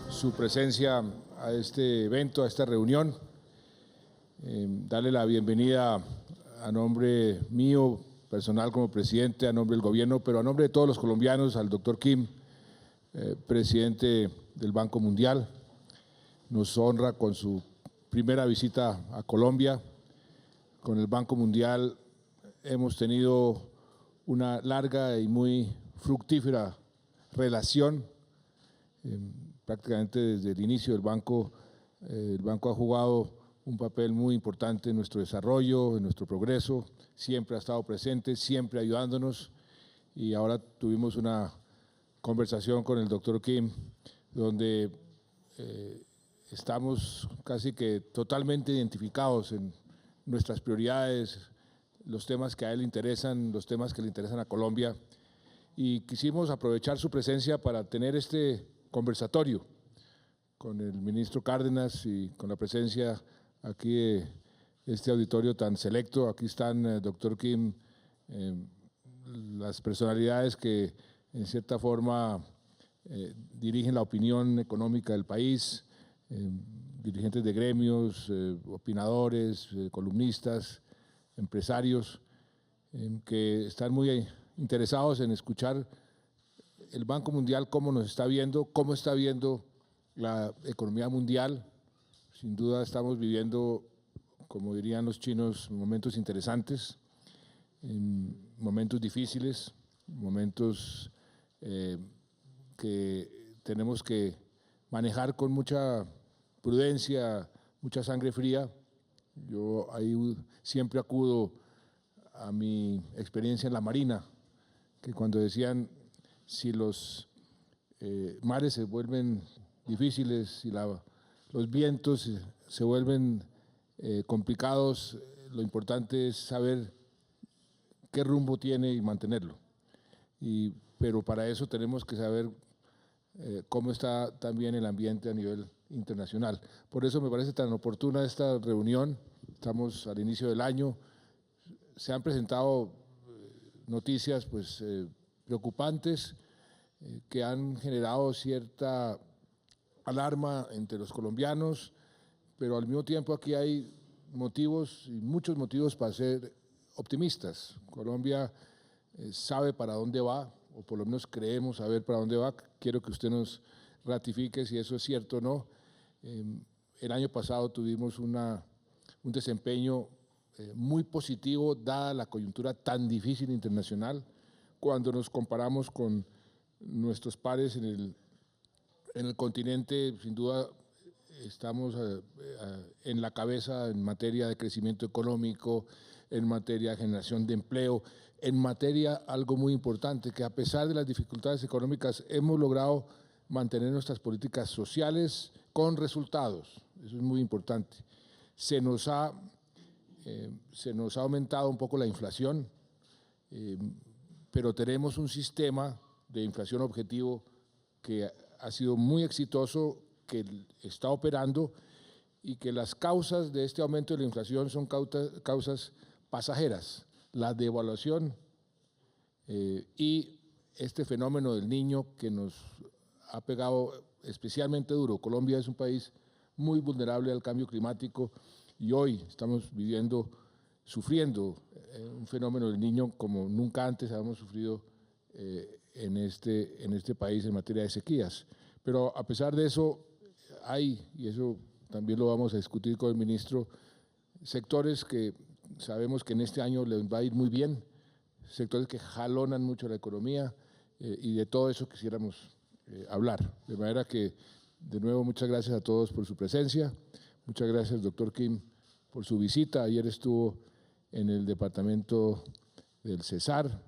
su presencia a este evento, a esta reunión. Darle la bienvenida a nombre mío, personal como presidente, a nombre del gobierno, pero a nombre de todos los colombianos, al doctor Kim, presidente del Banco Mundial. Nos honra con su primera visita a Colombia. Con el Banco Mundial hemos tenido una larga y muy fructífera relación. Prácticamente desde el inicio del banco ha jugado un papel muy importante en nuestro desarrollo, en nuestro progreso, siempre ha estado presente, siempre ayudándonos, y ahora tuvimos una conversación con el doctor Kim, donde estamos casi que totalmente identificados en nuestras prioridades, los temas que a él le interesan, los temas que le interesan a Colombia, y quisimos aprovechar su presencia para tener este conversatorio con el ministro Cárdenas y con la presencia aquí de este auditorio tan selecto. Aquí están, doctor Kim, las personalidades que en cierta forma dirigen la opinión económica del país, dirigentes de gremios, opinadores, columnistas, empresarios, que están muy interesados en escuchar el Banco Mundial cómo nos está viendo, cómo está viendo la economía mundial. Sin duda estamos viviendo, como dirían los chinos, momentos interesantes, momentos difíciles, momentos que tenemos que manejar con mucha prudencia, mucha sangre fría. Yo ahí siempre acudo a mi experiencia en la Marina, que cuando decían si los mares se vuelven difíciles, si los vientos se vuelven complicados, lo importante es saber qué rumbo tiene y mantenerlo. Pero para eso tenemos que saber cómo está también el ambiente a nivel internacional. Por eso me parece tan oportuna esta reunión. Estamos al inicio del año. Se han presentado noticias preocupantes que han generado cierta alarma entre los colombianos, pero al mismo tiempo aquí hay motivos, y muchos motivos para ser optimistas. Colombia sabe para dónde va, o por lo menos creemos saber para dónde va. Quiero que usted nos ratifique si eso es cierto o no. El año pasado tuvimos un desempeño muy positivo, dada la coyuntura tan difícil internacional. Cuando nos comparamos con nuestros pares en el continente, sin duda estamos en la cabeza en materia de crecimiento económico, en materia de generación de empleo, en materia, algo muy importante, que a pesar de las dificultades económicas hemos logrado mantener nuestras políticas sociales con resultados. Eso es muy importante. Se nos ha aumentado un poco la inflación, pero tenemos un sistema de inflación objetivo que ha sido muy exitoso, que está operando, y que las causas de este aumento de la inflación son causas pasajeras. La devaluación y este fenómeno del Niño, que nos ha pegado especialmente duro. Colombia es un país muy vulnerable al cambio climático, y hoy estamos sufriendo un fenómeno del Niño como nunca antes habíamos sufrido en este país en materia de sequías. Pero a pesar de eso, y eso también lo vamos a discutir con el ministro, sectores que sabemos que en este año les va a ir muy bien, sectores que jalonan mucho la economía, y de todo eso quisiéramos hablar. De manera que, de nuevo, muchas gracias a todos por su presencia. Muchas gracias, doctor Kim, por su visita. Ayer estuvo en el departamento del Cesar,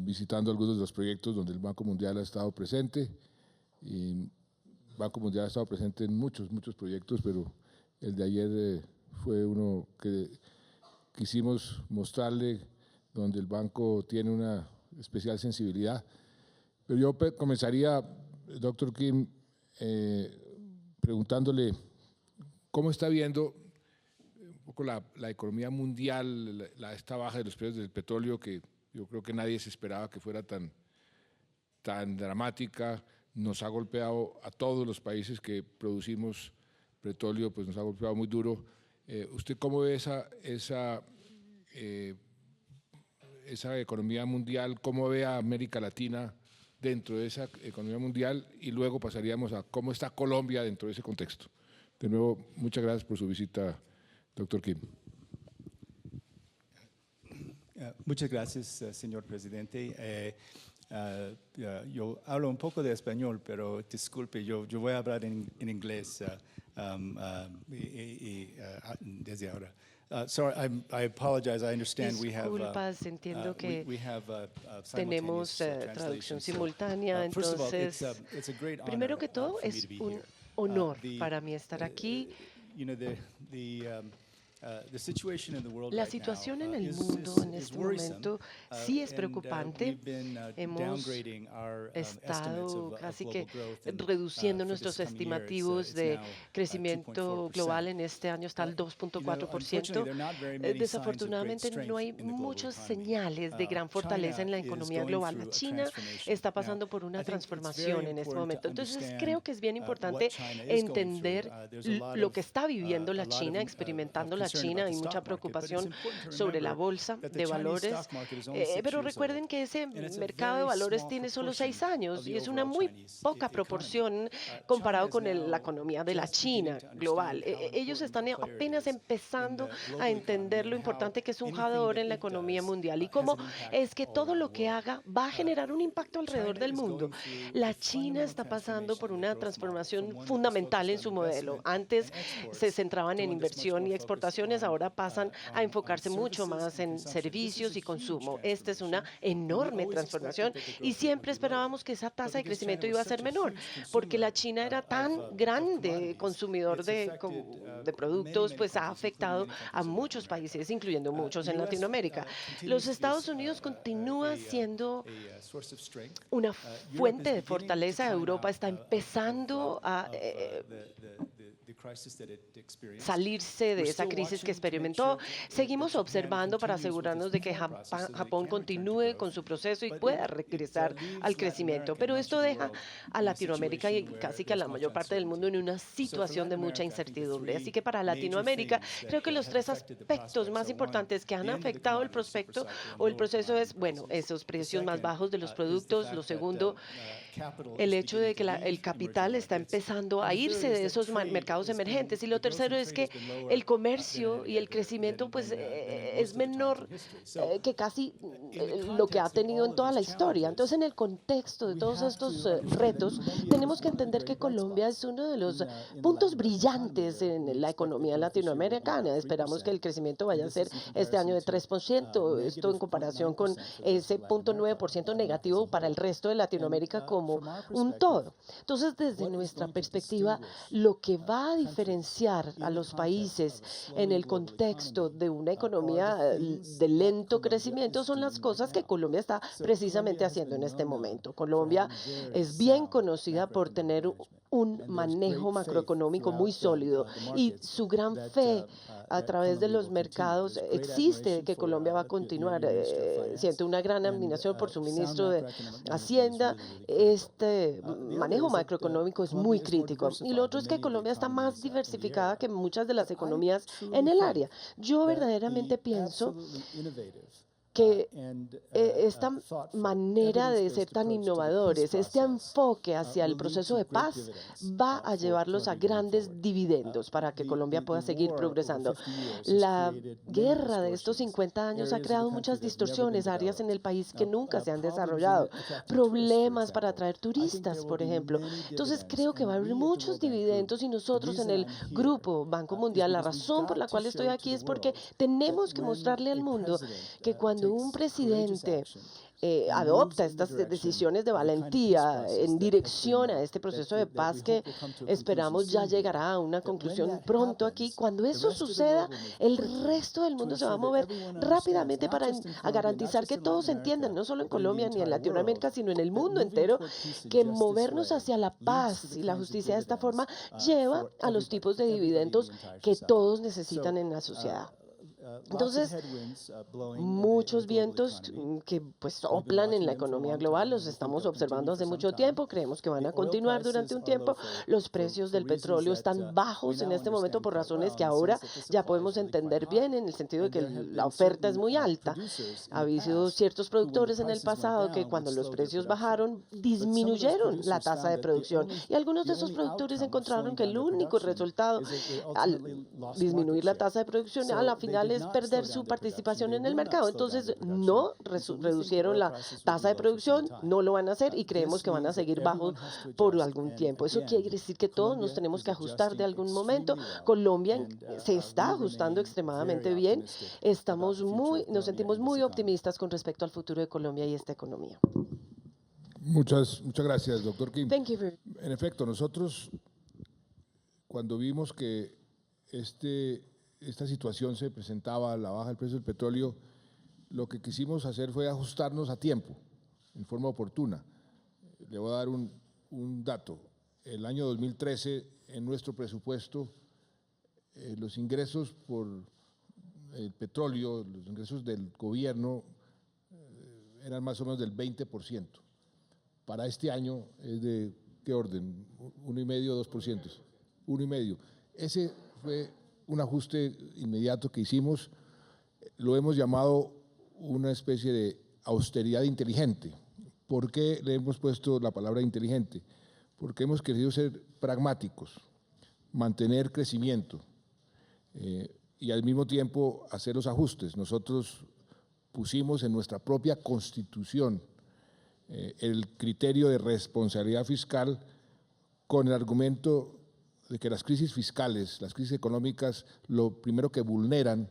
visitando algunos de los proyectos donde el Banco Mundial ha estado presente. El Banco Mundial ha estado presente en muchos proyectos, pero el de ayer fue uno que quisimos mostrarle, donde el banco tiene una especial sensibilidad. Pero yo comenzaría, doctor Kim, preguntándole cómo está viendo un poco la economía mundial, esta baja de los precios del petróleo, que yo creo que nadie se esperaba que fuera tan dramática, nos ha golpeado a todos los países que producimos petróleo, pues nos ha golpeado muy duro. ¿Usted cómo ve esa economía mundial? ¿Cómo ve a América Latina dentro de esa economía mundial? Y luego pasaríamos a cómo está Colombia dentro de ese contexto. De nuevo, muchas gracias por su visita, doctor Kim. Muchas gracias, señor presidente. Yo hablo un poco de español, pero disculpe, yo voy a hablar en inglés desde ahora. Sorry, I apologize. I understand Disculpas, entiendo que tenemos traducción simultánea, entonces, primero que todo, es un honor para mí estar aquí. La situación en el mundo en este momento sí es preocupante. Hemos estado casi que reduciendo nuestros estimativos de crecimiento global en este año hasta el 2.4%. Desafortunadamente no hay muchas señales de gran fortaleza en la economía global. La China está pasando por una transformación en este momento. Entonces creo que es bien importante entender lo que está viviendo la China, experimentando la China. Hay mucha preocupación sobre la bolsa de valores, pero recuerden que ese mercado de valores tiene solo 6 años y es una muy poca proporción comparado con la economía de la China global. Ellos están apenas empezando a entender lo importante que es un jugador en la economía mundial y cómo es que todo lo que haga va a generar un impacto alrededor del mundo. La China está pasando por una transformación fundamental en su modelo. Antes se centraban en inversión y exportación, ahora pasan a enfocarse mucho más en servicios y consumo. Esta es una enorme transformación y siempre esperábamos que esa tasa de crecimiento iba a ser menor, porque la China era tan grande consumidor de productos, pues ha afectado a muchos países, incluyendo muchos en Latinoamérica. Los Estados Unidos continúa siendo una fuente de fortaleza. Europa está empezando a salirse de esa crisis que experimentó. Seguimos observando para asegurarnos de que Japón continúe con su proceso y pueda regresar al crecimiento. Pero esto deja a Latinoamérica y casi que a la mayor parte del mundo en una situación de mucha incertidumbre. Así que para Latinoamérica, creo que los 3 aspectos más importantes que han afectado el prospecto o el proceso es, bueno, esos precios más bajos de los productos. Lo segundo, el hecho de que el capital está empezando a irse de esos mercados emergentes. Y lo tercero es que el comercio y el crecimiento pues es menor que casi lo que ha tenido en toda la historia. Entonces, en el contexto de todos estos retos, tenemos que entender que Colombia es uno de los puntos brillantes en la economía latinoamericana. Esperamos que el crecimiento vaya a ser este año de 3%, esto en comparación con ese 0.9% negativo para el resto de Latinoamérica como un todo. Entonces, desde nuestra perspectiva, lo que va a diferenciar a los países en el contexto de una economía de lento crecimiento son las cosas que Colombia está precisamente haciendo en este momento. Colombia es bien conocida por tener un manejo macroeconómico muy sólido y su gran fe a través de los mercados existe de que Colombia va a continuar. Siento una gran admiración por su ministro de Hacienda. Este manejo macroeconómico es muy crítico. Y lo otro es que Colombia está más diversificada que muchas de las economías en el área. Yo verdaderamente pienso que esta manera de ser tan innovadores, este enfoque hacia el proceso de paz va a llevarlos a grandes dividendos para que Colombia pueda seguir progresando. La guerra de estos 50 años ha creado muchas distorsiones, áreas en el país que nunca se han desarrollado, problemas para atraer turistas, por ejemplo. Entonces creo que va a haber muchos dividendos y nosotros en el Grupo Banco Mundial, la razón por la cual estoy aquí es porque tenemos que mostrarle al mundo que cuando un presidente adopta estas decisiones de valentía en dirección a este proceso de paz que esperamos ya llegará a una conclusión pronto aquí. Cuando eso suceda, el resto del mundo se va a mover rápidamente para garantizar que todos entiendan, no solo en Colombia ni en Latinoamérica, sino en el mundo entero, que movernos hacia la paz y la justicia de esta forma lleva a los tipos de dividendos que todos necesitan en la sociedad. Entonces, muchos vientos que pues soplan en la economía global, los estamos observando hace mucho tiempo, creemos que van a continuar durante un tiempo. Los precios del petróleo están bajos en este momento por razones que ahora ya podemos entender bien, en el sentido de que la oferta es muy alta. Ha habido ciertos productores en el pasado que cuando los precios bajaron disminuyeron la tasa de producción, y algunos de esos productores encontraron que el único resultado al disminuir la tasa de producción a la final es perder su participación en el mercado. Entonces no reducieron la tasa de producción, no lo van a hacer, y creemos que van a seguir bajos por algún tiempo. Eso quiere decir que todos nos tenemos que ajustar de algún momento. Colombia se está ajustando extremadamente bien. Nos sentimos muy optimistas con respecto al futuro de Colombia y esta economía. Muchas gracias, doctor Kim. Thank you very- En efecto, nosotros cuando vimos que esta situación se presentaba, la baja del precio del petróleo, lo que quisimos hacer fue ajustarnos a tiempo, en forma oportuna. Le voy a dar un dato. El año 2013, en nuestro presupuesto, los ingresos por el petróleo, los ingresos del gobierno eran más o menos del 20%. Para este año es de, ¿qué orden? 1,5, 2%. 1,5. Ese fue un ajuste inmediato que hicimos. Lo hemos llamado una especie de austeridad inteligente. ¿Por qué le hemos puesto la palabra inteligente? Porque hemos querido ser pragmáticos, mantener crecimiento y al mismo tiempo hacer los ajustes. Nosotros pusimos en nuestra propia Constitución el criterio de responsabilidad fiscal con el argumento de que las crisis fiscales, las crisis económicas, lo primero que vulneran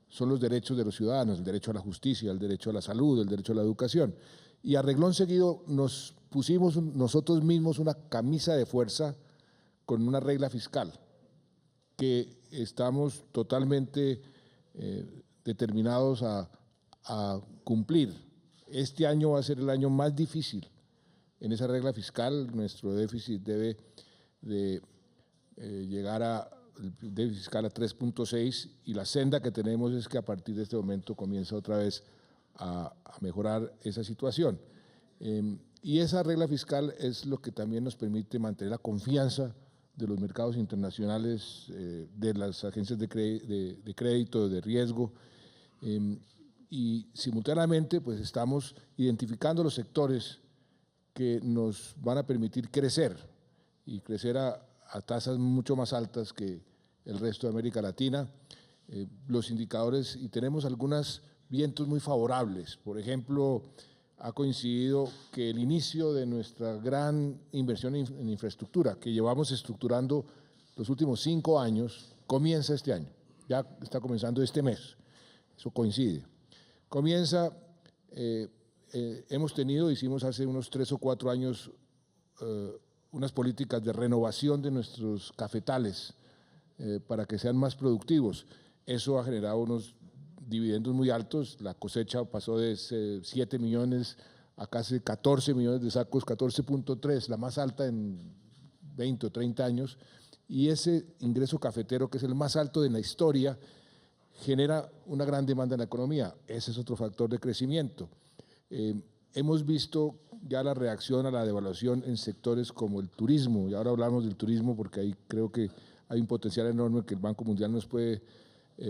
son los derechos de los ciudadanos, el derecho a la justicia, el derecho a la salud, el derecho a la educación. Y a reglón seguido nos pusimos nosotros mismos una camisa de fuerza con una regla fiscal que estamos totalmente determinados a cumplir. Este año va a ser el año más difícil en esa regla fiscal. Nuestro déficit debe de llegar a el déficit fiscal a 3.6, y la senda que tenemos es que a partir de este momento comienza otra vez a mejorar esa situación. Y esa regla fiscal es lo que también nos permite mantener la confianza de los mercados internacionales, de las agencias de crédito, de riesgo, y simultáneamente pues estamos identificando los sectores que nos van a permitir crecer, y crecer a tasas mucho más altas que el resto de América Latina. Los indicadores, y tenemos algunos vientos muy favorables. Por ejemplo, ha coincidido que el inicio de nuestra gran inversión en infraestructura, que llevamos estructurando los últimos 5 años, comienza este año. Ya está comenzando este mes. Eso coincide. Comienza, hicimos hace unos 3 o 4 años unas políticas de renovación de nuestros cafetales para que sean más productivos. Eso ha generado unos dividendos muy altos. La cosecha pasó de 7 millones a casi 14 millones de sacos, 14.3, la más alta en 20 o 30 años. Y ese ingreso cafetero, que es el más alto de la historia, genera una gran demanda en la economía. Ese es otro factor de crecimiento. Hemos visto ya la reacción a la devaluación en sectores como el turismo, y ahora hablamos del turismo porque ahí creo que hay un potencial enorme que el Banco Mundial nos puede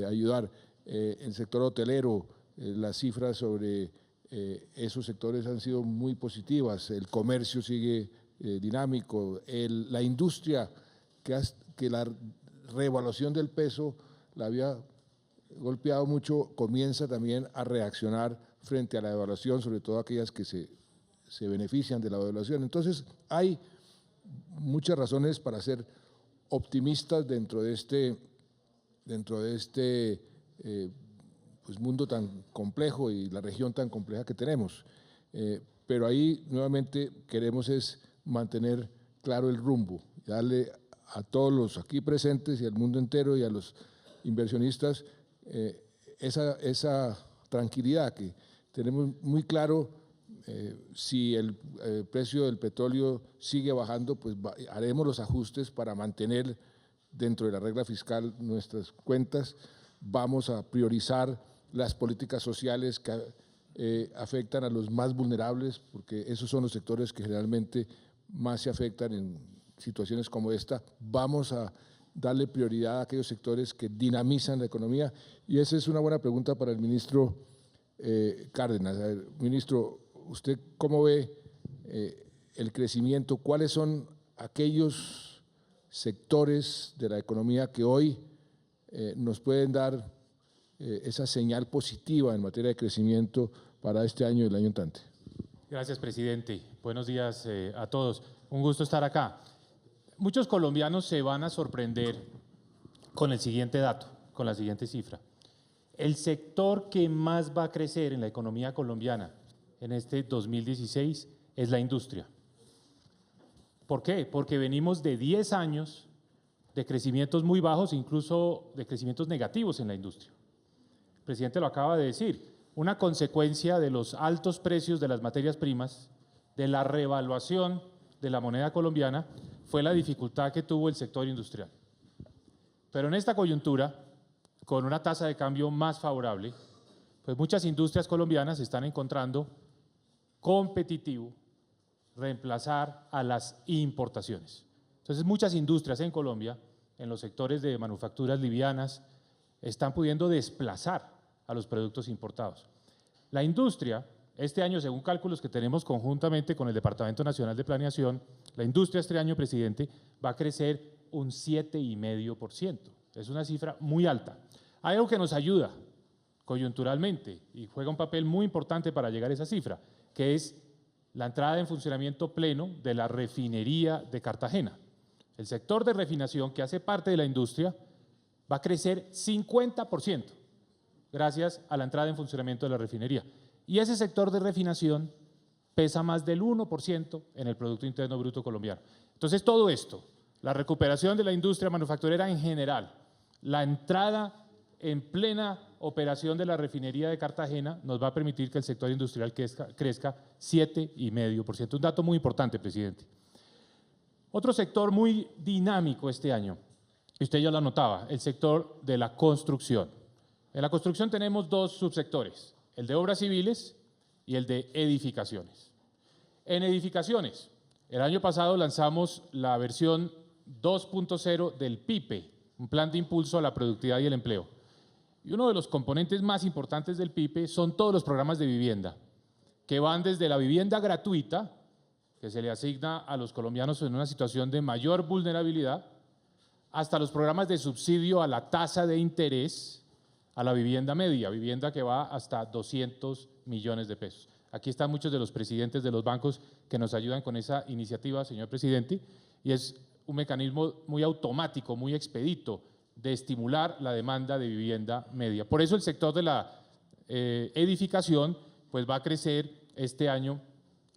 ayudar. El sector hotelero, las cifras sobre esos sectores han sido muy positivas. El comercio sigue dinámico. La industria, que la reevaluación del peso la había golpeado mucho, comienza también a reaccionar frente a la devaluación, sobre todo aquellas que se benefician de la devaluación. Entonces, hay muchas razones para ser optimistas dentro de este pues, mundo tan complejo y la región tan compleja que tenemos. Pero ahí nuevamente queremos es mantener claro el rumbo, darle a todos los aquí presentes y al mundo entero y a los inversionistas esa tranquilidad, que tenemos muy claro. Si el precio del petróleo sigue bajando, pues haremos los ajustes para mantener dentro de la regla fiscal nuestras cuentas. vamos a priorizar las políticas sociales que afectan a los más vulnerables, porque esos son los sectores que generalmente más se afectan en situaciones como esta. Vamos a darle prioridad a aquellos sectores que dinamizan la economía, y esa es una buena pregunta para el ministro Cárdenas. A ver, ministro, ¿usted cómo ve el crecimiento? ¿Cuáles son aquellos sectores de la economía que hoy nos pueden dar esa señal positiva en materia de crecimiento para este año y el año entrante? Gracias, presidente. Buenos días a todos. Un gusto estar acá. Muchos colombianos se van a sorprender con el siguiente dato, con la siguiente cifra. El sector que más va a crecer en la economía colombiana en este 2016 es la industria. ¿Por qué? Porque venimos de 10 años de crecimientos muy bajos, incluso de crecimientos negativos en la industria. El presidente lo acaba de decir, una consecuencia de los altos precios de las materias primas, de la revaluación de la moneda colombiana, fue la dificultad que tuvo el sector industrial. Pero en esta coyuntura, con una tasa de cambio más favorable, pues muchas industrias colombianas están encontrando competitivo reemplazar a las importaciones. Entonces, muchas industrias en Colombia, en los sectores de manufacturas livianas, están pudiendo desplazar a los productos importados. La industria, este año, según cálculos que tenemos conjuntamente con el Departamento Nacional de Planeación, la industria este año, presidente, va a crecer un 7,5%. Es una cifra muy alta. Hay algo que nos ayuda coyunturalmente y juega un papel muy importante para llegar a esa cifra, que es la entrada en funcionamiento pleno de la refinería de Cartagena. El sector de refinación, que hace parte de la industria, va a crecer 50% gracias a la entrada en funcionamiento de la refinería. Y ese sector de refinación pesa más del 1% en el Producto Interno Bruto colombiano. Entonces, todo esto, la recuperación de la industria manufacturera en general, la entrada en plena operación de la refinería de Cartagena, nos va a permitir que el sector industrial crezca 7,5%. Un dato muy importante, presidente. Otro sector muy dinámico este año, y usted ya lo anotaba, el sector de la construcción. En la construcción tenemos dos subsectores, el de obras civiles y el de edificaciones. En edificaciones, el año pasado lanzamos la versión 2.0 del PIPE, un plan de impulso a la productividad y el empleo. Y uno de los componentes más importantes del PIPE son todos los programas de vivienda, que van desde la vivienda gratuita, que se le asigna a los colombianos en una situación de mayor vulnerabilidad, hasta los programas de subsidio a la tasa de interés a la vivienda media, vivienda que va hasta 200 millones de pesos. Aquí están muchos de los presidentes de los bancos que nos ayudan con esa iniciativa, señor presidente, y es un mecanismo muy automático, muy expedito de estimular la demanda de vivienda media. Por eso el sector de la edificación pues va a crecer este año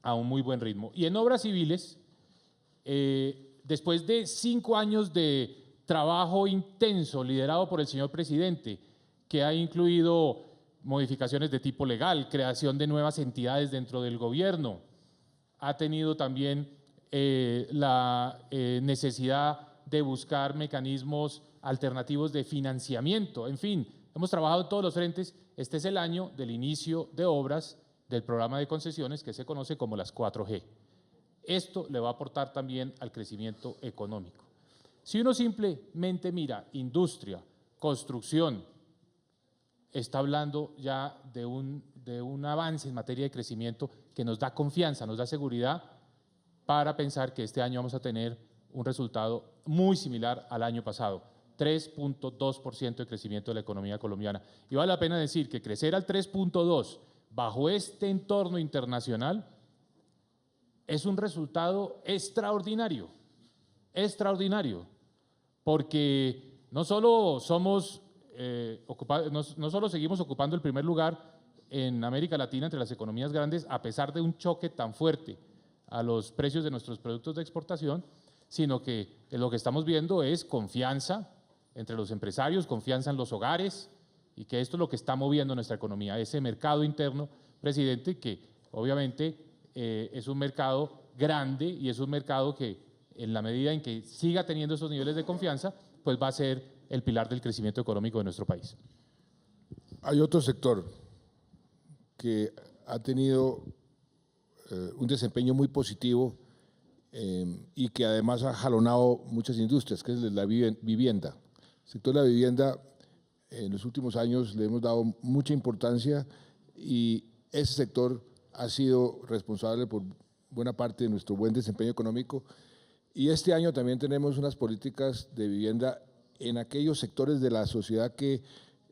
a un muy buen ritmo. Y en obras civiles, después de 5 años de trabajo intenso liderado por el señor presidente, que ha incluido modificaciones de tipo legal, creación de nuevas entidades dentro del gobierno, ha tenido también la necesidad de buscar mecanismos alternativos de financiamiento. En fin, hemos trabajado en todos los frentes. Este es el año del inicio de obras del programa de concesiones que se conoce como las 4G. Esto le va a aportar también al crecimiento económico. Si uno simplemente mira industria, construcción, está hablando ya de un avance en materia de crecimiento que nos da confianza, nos da seguridad para pensar que este año vamos a tener un resultado muy similar al año pasado, 3,2% de crecimiento de la economía colombiana. Y vale la pena decir que crecer al 3,2% bajo este entorno internacional es un resultado extraordinario, porque no solo seguimos ocupando el primer lugar en América Latina entre las economías grandes, a pesar de un choque tan fuerte a los precios de nuestros productos de exportación, sino que lo que estamos viendo es confianza entre los empresarios, confianza en los hogares, y que esto es lo que está moviendo nuestra economía, ese mercado interno, presidente, que obviamente es un mercado grande y es un mercado que en la medida en que siga teniendo esos niveles de confianza, pues va a ser el pilar del crecimiento económico de nuestro país. Hay otro sector que ha tenido un desempeño muy positivo y que además ha jalonado muchas industrias, que es la vivienda. El sector de la vivienda en los últimos años le hemos dado mucha importancia y ese sector ha sido responsable por buena parte de nuestro buen desempeño económico. Y este año también tenemos unas políticas de vivienda en aquellos sectores de la sociedad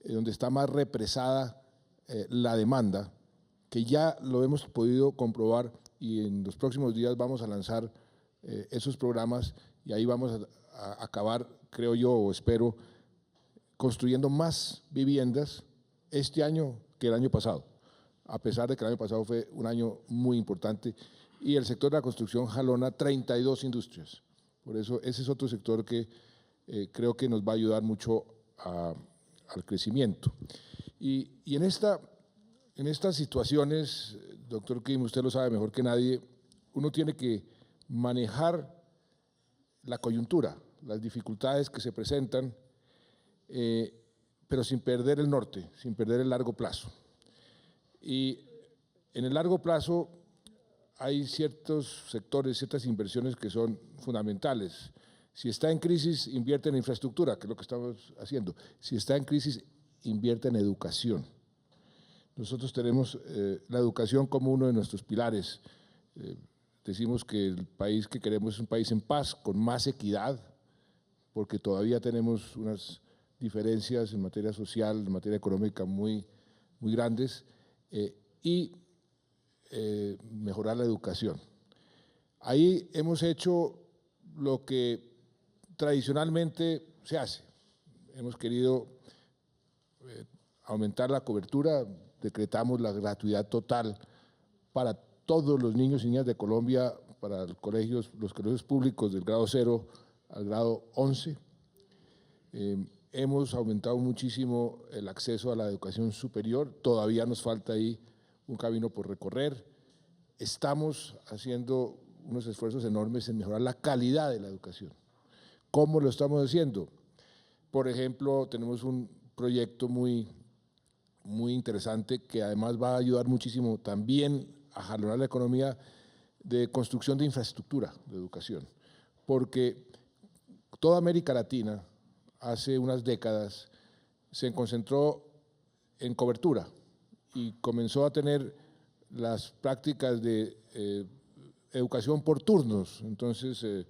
donde está más represada la demanda, que ya lo hemos podido comprobar y en los próximos días vamos a lanzar esos programas y ahí vamos a acabar, creo yo o espero, construyendo más viviendas este año que el año pasado, a pesar de que el año pasado fue un año muy importante y el sector de la construcción jalona 32 industrias. Por eso ese es otro sector que creo que nos va a ayudar mucho al crecimiento. Y en estas situaciones, doctor Kim, usted lo sabe mejor que nadie, uno tiene que manejar la coyuntura, las dificultades que se presentan, pero sin perder el norte, sin perder el largo plazo. Y en el largo plazo hay ciertos sectores, ciertas inversiones que son fundamentales. Si está en crisis, invierte en infraestructura, que es lo que estamos haciendo. Si está en crisis, invierte en educación. Nosotros tenemos la educación como uno de nuestros pilares. Decimos que el país que queremos es un país en paz, con más equidad, porque todavía tenemos unas diferencias en materia social, en materia económica muy grandes, y mejorar la educación. Ahí hemos hecho lo que tradicionalmente se hace. Hemos querido aumentar la cobertura, decretamos la gratuidad total para todos los niños y niñas de Colombia, para los colegios públicos del grado 0 al grado 11. Hemos aumentado muchísimo el acceso a la educación superior, todavía nos falta ahí un camino por recorrer. Estamos haciendo unos esfuerzos enormes en mejorar la calidad de la educación. ¿Cómo lo estamos haciendo? Por ejemplo, tenemos un proyecto muy interesante que además va a ayudar muchísimo también a jalonar la economía de construcción de infraestructura de educación, porque toda América Latina hace unas décadas se concentró en cobertura y comenzó a tener las prácticas de educación por turnos. Entonces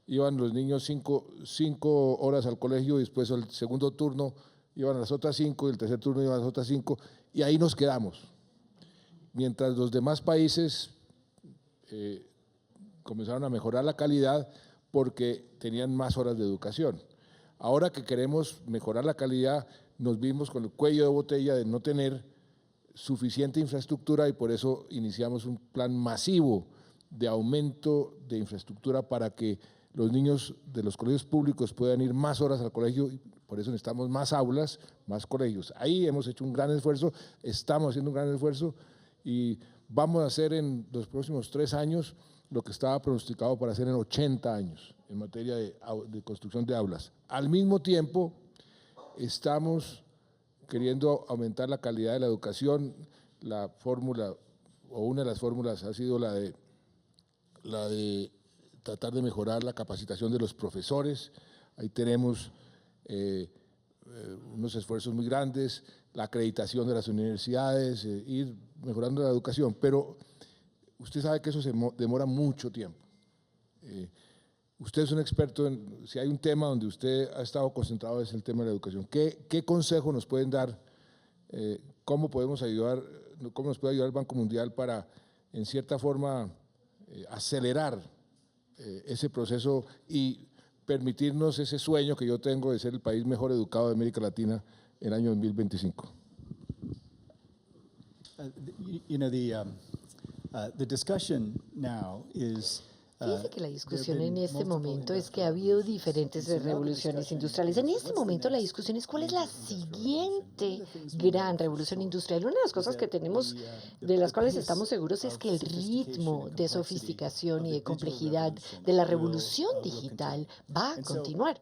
iban los niños cinco horas al colegio y después al segundo turno iban a las otras 5 y el tercer turno iban a las otras 5 y ahí nos quedamos. Mientras los demás países comenzaron a mejorar la calidad porque tenían más horas de educación. Ahora que queremos mejorar la calidad, nos vimos con el cuello de botella de no tener suficiente infraestructura y por eso iniciamos un plan masivo de aumento de infraestructura para que los niños de los colegios públicos puedan ir más horas al colegio, y por eso necesitamos más aulas, más colegios. Ahí hemos hecho un gran esfuerzo, estamos haciendo un gran esfuerzo y vamos a hacer en los próximos 3 años lo que estaba pronosticado para hacer en 80 años en materia de construcción de aulas. Al mismo tiempo, estamos queriendo aumentar la calidad de la educación. La fórmula, o una de las fórmulas, ha sido la de tratar de mejorar la capacitación de los profesores. Ahí tenemos unos esfuerzos muy grandes, la acreditación de las universidades, ir mejorando la educación, pero usted sabe que eso se demora mucho tiempo. Usted es un experto si hay un tema donde usted ha estado concentrado es el tema de la educación. ¿Qué consejo nos pueden dar? ¿Cómo nos puede ayudar el Banco Mundial para, en cierta forma, acelerar ese proceso y permitirnos ese sueño que yo tengo de ser el país mejor educado de América Latina en el año 2025? The discussion now is Fíjese que la discusión en este momento es que ha habido diferentes revoluciones industriales. En este momento la discusión es cuál es la siguiente gran revolución industrial. Una de las cosas que tenemos, de las cuales estamos seguros, es que el ritmo de sofisticación y de complejidad de la revolución digital va a continuar.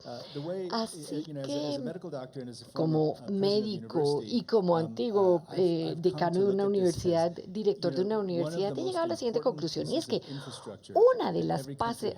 Así que, como médico y como antiguo decano de una universidad, director de una universidad, he llegado a la siguiente conclusión, y es que una de las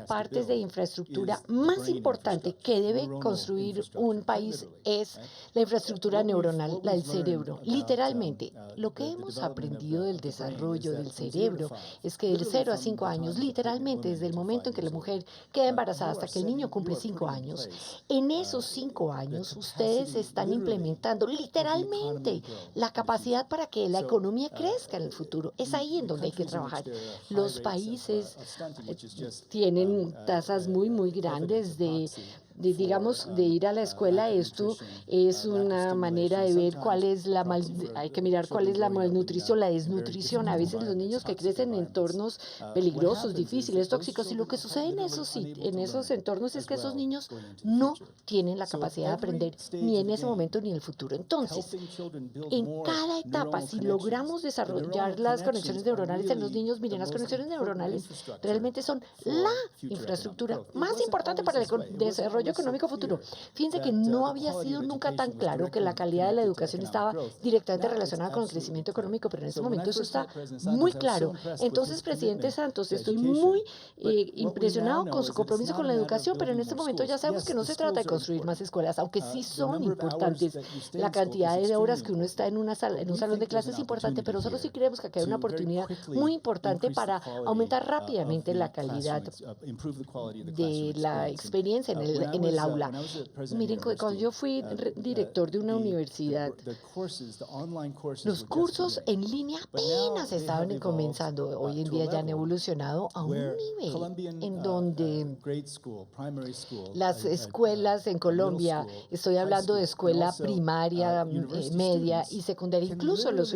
partes de infraestructura más importante que debe construir un país es la infraestructura neuronal, la del cerebro. Literalmente, lo que hemos aprendido del desarrollo del cerebro es que de 0 a 5 años, literalmente desde el momento en que la mujer queda embarazada hasta que el niño cumple 5 años, en esos 5 años ustedes están implementando literalmente la capacidad para que la economía crezca en el futuro. Es ahí en donde hay que trabajar. Los países tienen tasas muy grandes digamos, de ir a la escuela. Esto es una manera de ver cuál es hay que mirar cuál es la malnutrición, la desnutrición. A veces los niños que crecen en entornos peligrosos, difíciles, tóxicos, y lo que sucede en esos entornos es que esos niños no tienen la capacidad de aprender ni en ese momento ni en el futuro. Entonces, en cada etapa, si logramos desarrollar las conexiones neuronales en los niños, miren, las conexiones neuronales realmente son la infraestructura más importante para el desarrollo económico futuro. Fíjense que no había sido nunca tan claro que la calidad de la educación estaba directamente relacionada con el crecimiento económico, pero en este momento eso está muy claro. Entonces, presidente Santos, estoy muy impresionado con su compromiso con la educación, pero en este momento ya sabemos que no se trata de construir más escuelas, aunque sí son importantes. La cantidad de horas que uno está en un salón de clases es importante, pero nosotros sí creemos que aquí hay una oportunidad muy importante para aumentar rápidamente la calidad de la experiencia en el aula. Miren, cuando yo fui director de una universidad, los cursos en línea apenas estaban comenzando. Hoy en día ya han evolucionado a un nivel en donde las escuelas en Colombia, estoy hablando de escuela primaria, media y secundaria, incluso los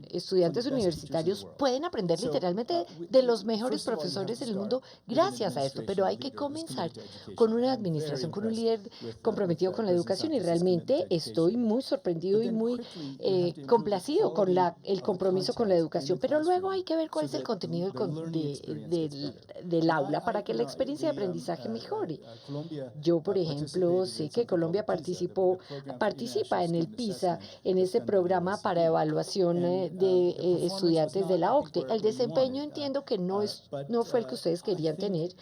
estudiantes universitarios pueden aprender literalmente de los mejores profesores del mundo gracias a esto, pero hay que comenzar con una administración, con un líder comprometido con la educación, y realmente estoy muy sorprendido y muy complacido con el compromiso con la educación, pero luego hay que ver cuál es el contenido del aula para que la experiencia de aprendizaje mejore. Yo, por ejemplo, sé que Colombia participa en el PISA, en ese programa para evaluación de estudiantes de la OCDE. El desempeño entiendo que no fue el que ustedes querían tener,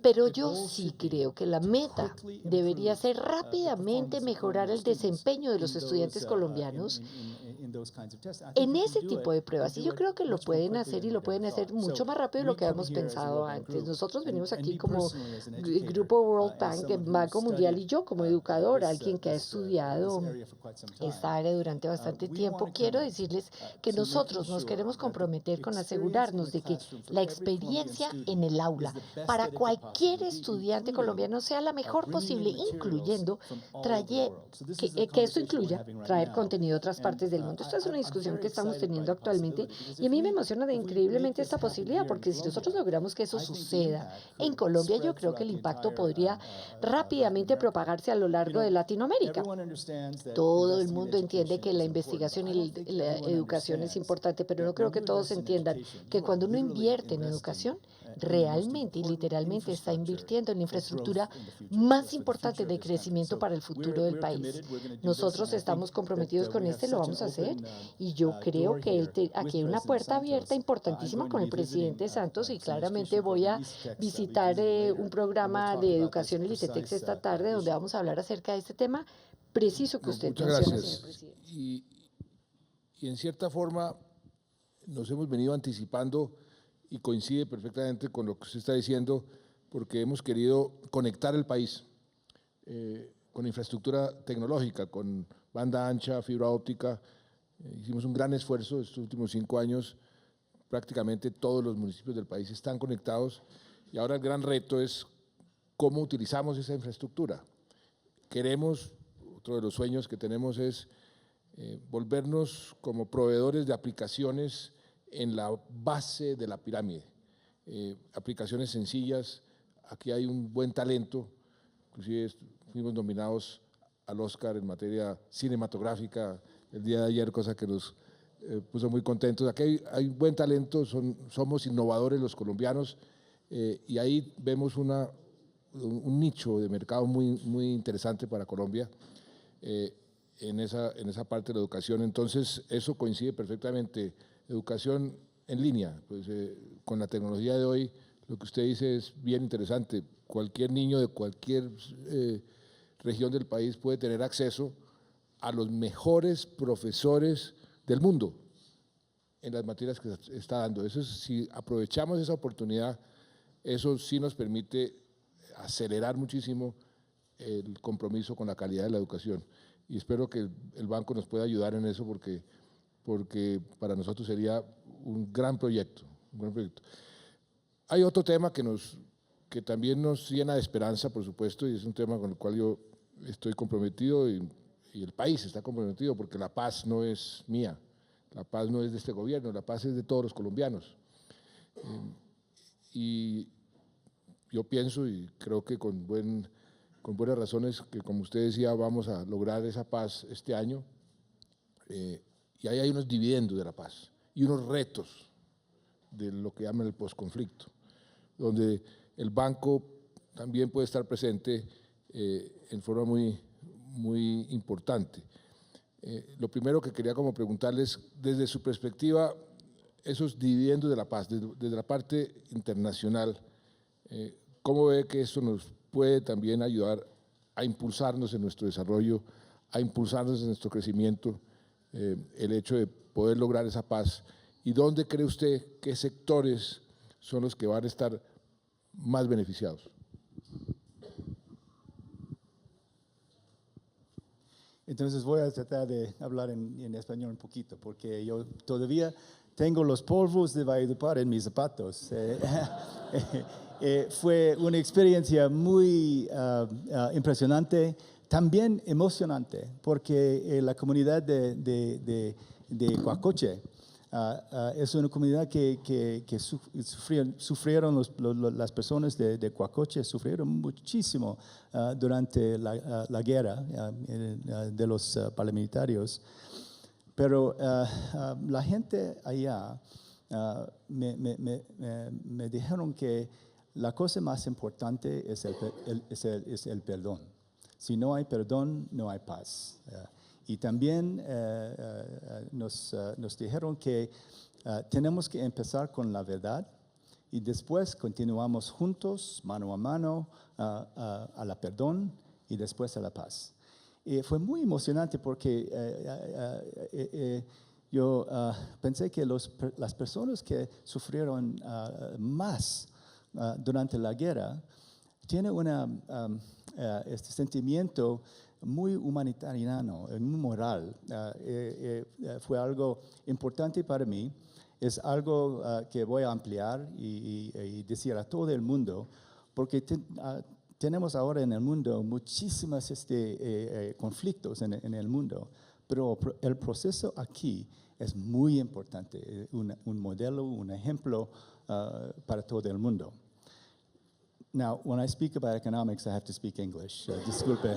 pero yo sí creo que la meta debería ser rápidamente mejorar el desempeño de los estudiantes colombianos en ese tipo de pruebas. Y yo creo que lo pueden hacer, y lo pueden hacer mucho más rápido de lo que habíamos pensado antes. Nosotros venimos aquí como Grupo World Bank, el Banco Mundial, y yo como educador, alguien que ha estudiado esta área durante bastante tiempo, quiero decirles que nosotros nos queremos comprometer con asegurarnos de que la experiencia en el aula para cualquier estudiante colombiano sea la mejor posible, incluyendo que esto incluya traer contenido de otras partes del mundo. Esta es una discusión que estamos teniendo actualmente, y a mí me emociona increíblemente esta posibilidad, porque si nosotros logramos que eso suceda en Colombia, yo creo que el impacto podría rápidamente propagarse a lo largo de Latinoamérica. Todo el mundo entiende que la investigación y la educación es importante, pero no creo que todos entiendan que cuando uno invierte en educación, realmente y literalmente está invirtiendo en la infraestructura más importante de crecimiento para el futuro del país. Nosotros estamos comprometidos con lo vamos a hacer, y yo creo que aquí hay una puerta abierta importantísima con el presidente Santos, y claramente voy a visitar un programa de educación en el ICETEX esta tarde, donde vamos a hablar acerca de este tema preciso que usted menciona, gracias. señor presidente. Y en cierta forma nos hemos venido anticipando, y coincide perfectamente con lo que usted está diciendo, porque hemos querido conectar el país con infraestructura tecnológica, con banda ancha, fibra óptica. Hicimos un gran esfuerzo estos últimos 5 años. Prácticamente todos los municipios del país están conectados, y ahora el gran reto es cómo utilizamos esa infraestructura. Otro de los sueños que tenemos es volvernos como proveedores de aplicaciones en la base de la pirámide. aplicaciones sencillas. Aquí hay un buen talento, inclusive fuimos nominados al Oscar en materia cinematográfica el día de ayer, cosa que nos puso muy contentos. Aquí hay buen talento, somos innovadores los colombianos, y ahí vemos un nicho de mercado muy interesante para Colombia en esa parte de la educación. Entonces, eso coincide perfectamente. Educación en línea, pues con la tecnología de hoy, lo que usted dice es bien interesante. Cualquier niño de cualquier región del país puede tener acceso a los mejores profesores del mundo en las materias que está dando. Eso si aprovechamos esa oportunidad, eso sí nos permite acelerar muchísimo el compromiso con la calidad de la educación. Y espero que el banco nos pueda ayudar en eso porque para nosotros sería un gran proyecto. Hay otro tema que también nos llena de esperanza, por supuesto, y es un tema con el cual yo estoy comprometido y el país está comprometido, porque la paz no es mía, la paz no es de este gobierno, la paz es de todos los colombianos. Y yo pienso y creo que con buenas razones que, como usted decía, vamos a lograr esa paz este año. Y ahí hay unos dividendos de la paz y unos retos de lo que llaman el posconflicto, donde el banco también puede estar presente en forma muy importante. Lo primero que quería como preguntarles, desde su perspectiva, esos dividendos de la paz, desde la parte internacional, ¿cómo ve que esto nos puede también ayudar a impulsarnos en nuestro desarrollo, a impulsarnos en nuestro crecimiento, el hecho de poder lograr esa paz? ¿Y dónde cree usted qué sectores son los que van a estar más beneficiados? Entonces voy a tratar de hablar en español un poquito, porque yo todavía tengo los polvos de Valledupar en mis zapatos. Fue una experiencia muy impresionante, también emocionante, porque la comunidad de Coacoche es una comunidad que sufrieron las personas de Coacoche, sufrieron muchísimo durante la guerra de los paramilitares. Pero la gente allá me dijeron que la cosa más importante es el perdón. Si no hay perdón, no hay paz. Y también nos dijeron que tenemos que empezar con la verdad y después continuamos juntos, mano a mano, a la perdón y después a la paz. Y fue muy emocionante porque yo pensé que las personas que sufrieron más durante la guerra tienen este sentimiento muy humanitariano, muy moral. Fue algo importante para mí. Es algo que voy a ampliar y decir a todo el mundo, porque tenemos ahora en el mundo muchísimos conflictos en el mundo, pero el proceso aquí es muy importante, un modelo, un ejemplo para todo el mundo. Now, when I speak about economics, I have to speak English. Disculpe.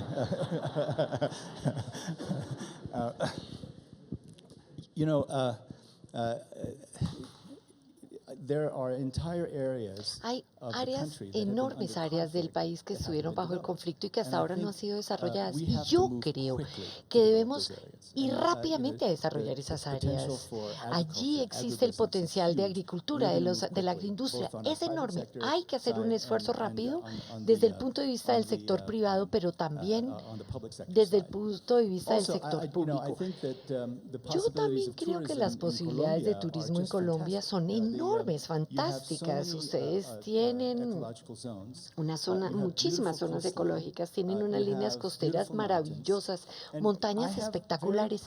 There are entire areas Hay of the áreas, country that have been enormes under áreas del conflict país que that have estuvieron been bajo el developed. conflicto y que hasta And I ahora no han think, sido desarrolladas. we Y have to yo move creo quickly que to develop debemos those areas. ir And, rápidamente a the desarrollar esas potential áreas. for Allí agriculture, existe el agribusiness is potencial de huge. agricultura, We're de, gonna los, move de la quickly, agroindustria. both on the Es private enorme. sector Hay que hacer un side esfuerzo and rápido on desde el the, punto de vista del sector privado, pero también on the public sector desde el side. punto de vista del Also, sector I público. think that, the Yo possibilities también of creo que tourism las in posibilidades de Colombia are turismo en just Colombia fantastic. son enormes, You have so fantásticas. many, Ustedes tienen muchísimas zonas ecológicas, tienen unas líneas costeras maravillosas, montañas espectaculares.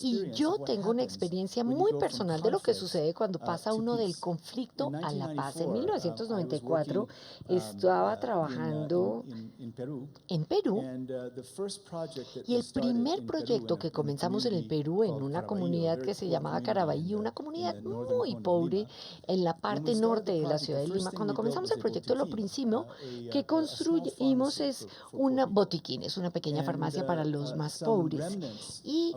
Y yo tengo una experiencia muy personal de lo que sucede cuando pasa uno del conflicto a la paz. En 1994 estaba trabajando en Perú y el primer proyecto que comenzamos en el Perú, en una comunidad que se llamaba Caraballo, una comunidad muy pobre en la parte norte de la ciudad de Lima. Cuando comenzamos el proyecto, lo principio que construimos es una botiquín, es una pequeña farmacia para los más pobres. Y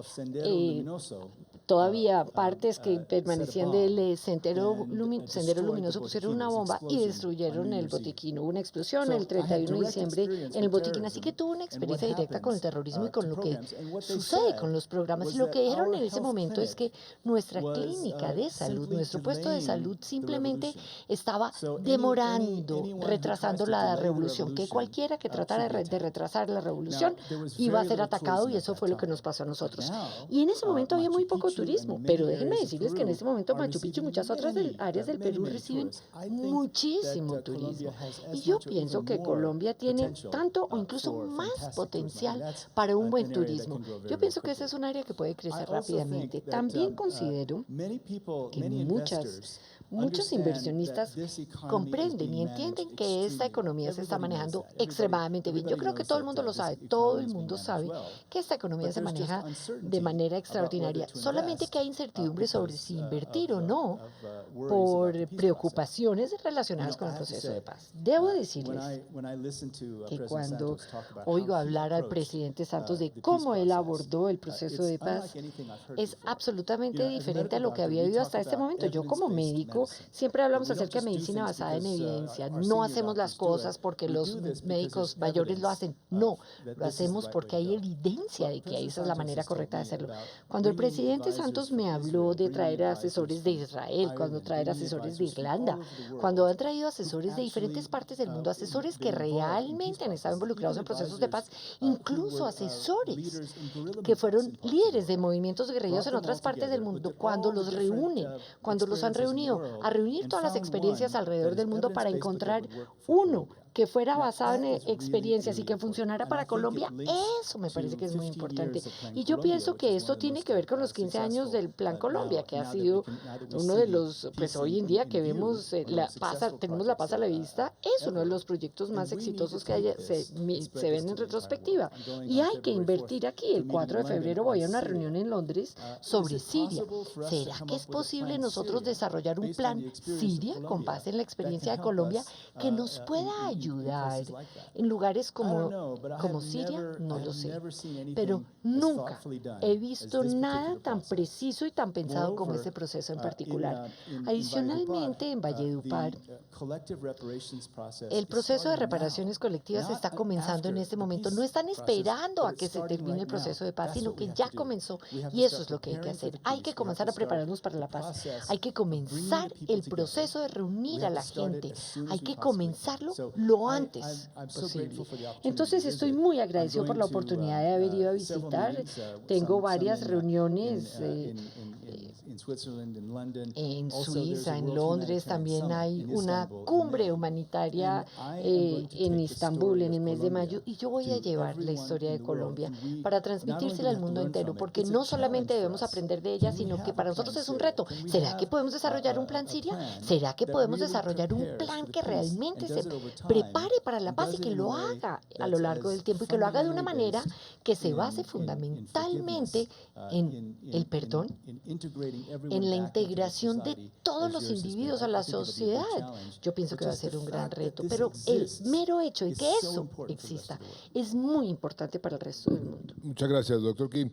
todavía partes que permanecían del Sendero Luminoso pusieron una bomba y destruyeron el botiquín. Hubo una explosión el 31 de diciembre en el botiquín, así que tuve una experiencia directa con el terrorismo y con lo que sucede con los programas. Y lo que dijeron en ese momento es que nuestra clínica de salud, nuestro puesto de salud simplemente estaba demorando, retrasando la revolución, que cualquiera que tratara de retrasar la revolución iba a ser atacado, y eso fue lo que nos pasó a nosotros. Y en ese momento había muy poco turismo, pero déjenme decirles que en este momento Machu Picchu y muchas otras áreas del Perú reciben muchísimo turismo. Y yo pienso que Colombia tiene tanto o incluso más potencial para un buen turismo. Yo pienso que esa es un área que puede crecer rápidamente. También considero que muchos inversionistas comprenden y entienden que esta economía se está manejando extremadamente bien. Yo creo que todo el mundo lo sabe, todo el mundo sabe que esta economía se maneja de manera extraordinaria, solamente que hay incertidumbre sobre si invertir o no por preocupaciones relacionadas con el proceso de paz. Debo decirles que cuando oigo hablar al presidente Santos de cómo él abordó el proceso de paz, es absolutamente diferente a lo que había oído hasta este momento. Yo como médico siempre hablamos acerca de medicina basada en evidencia. No hacemos las cosas porque los médicos mayores lo hacen. No, lo hacemos porque hay evidencia de que esa es la manera correcta de hacerlo. Cuando el presidente Santos me habló de traer asesores de Israel, cuando traer asesores de Irlanda, cuando han traído asesores de diferentes partes del mundo, asesores que realmente han estado involucrados en procesos de paz, incluso asesores que fueron líderes de movimientos guerrilleros en otras partes del mundo, cuando los reúnen, cuando los han reunido, a reunir todas las experiencias alrededor del mundo para encontrar uno que fuera basado en experiencias y que funcionara para Colombia, eso me parece que es muy importante. Y yo pienso que esto tiene que ver con los 15 años del Plan Colombia, que ha sido uno de los, pues hoy en día que vemos, tenemos la paz a la vista, es uno de los proyectos más exitosos que se ven en retrospectiva. Y hay que invertir aquí. El 4 de febrero voy a una reunión en Londres sobre Siria. ¿Será que es posible nosotros desarrollar un plan Siria con base en la experiencia de Colombia que nos pueda ayudar en lugares como Siria? No lo sé, pero nunca he visto nada tan preciso y tan pensado como este proceso en particular. Adicionalmente, en Valledupar, el proceso de reparaciones colectivas está comenzando en este momento. No están esperando a que se termine el proceso de paz, sino que ya comenzó, y eso es lo que hay que hacer. Hay que comenzar a prepararnos para la paz. Hay que comenzar el proceso de reunir a la gente. Hay que comenzarlo lo antes posible. Entonces estoy muy agradecido por la oportunidad de haber ido a visitar. Tengo varias reuniones en Suiza, en Londres. También hay una cumbre humanitaria en Estambul en el mes de mayo, y yo voy a llevar la historia de Colombia para transmitírsela al mundo entero, porque no solamente debemos aprender de ella, sino que para nosotros es un reto. ¿Será que podemos desarrollar un plan Siria? ¿Será que podemos desarrollar un plan que realmente se prepare para la paz y que lo haga a lo largo del tiempo, y que lo haga de una manera que se base fundamentalmente en el perdón, en la integración de todos los individuos a la sociedad? Yo pienso que va a ser un gran reto, pero el mero hecho de que eso exista es muy importante para el resto del mundo. Muchas gracias, doctor Kim.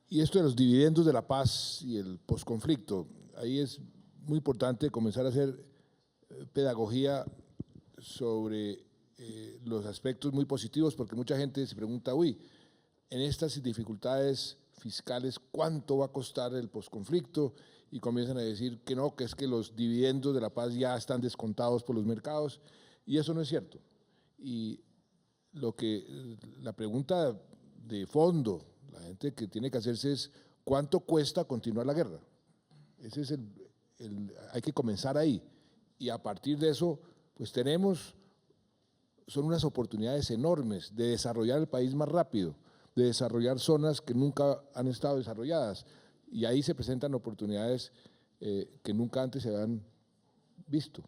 Y esto de los dividendos de la paz y el posconflicto, ahí es muy importante comenzar a hacer pedagogía sobre los aspectos muy positivos, porque mucha gente se pregunta, en estas dificultades fiscales, ¿cuánto va a costar el posconflicto? Y comienzan a decir que no, que es que los dividendos de la paz ya están descontados por los mercados, y eso no es cierto. Y la pregunta de fondo, la gente que tiene que hacerse es, ¿cuánto cuesta continuar la guerra? Ese es hay que comenzar ahí. y a partir de eso, pues son unas oportunidades enormes de desarrollar el país más rápido, de desarrollar zonas que nunca han estado desarrolladas. Y ahí se presentan oportunidades que nunca antes se habían visto.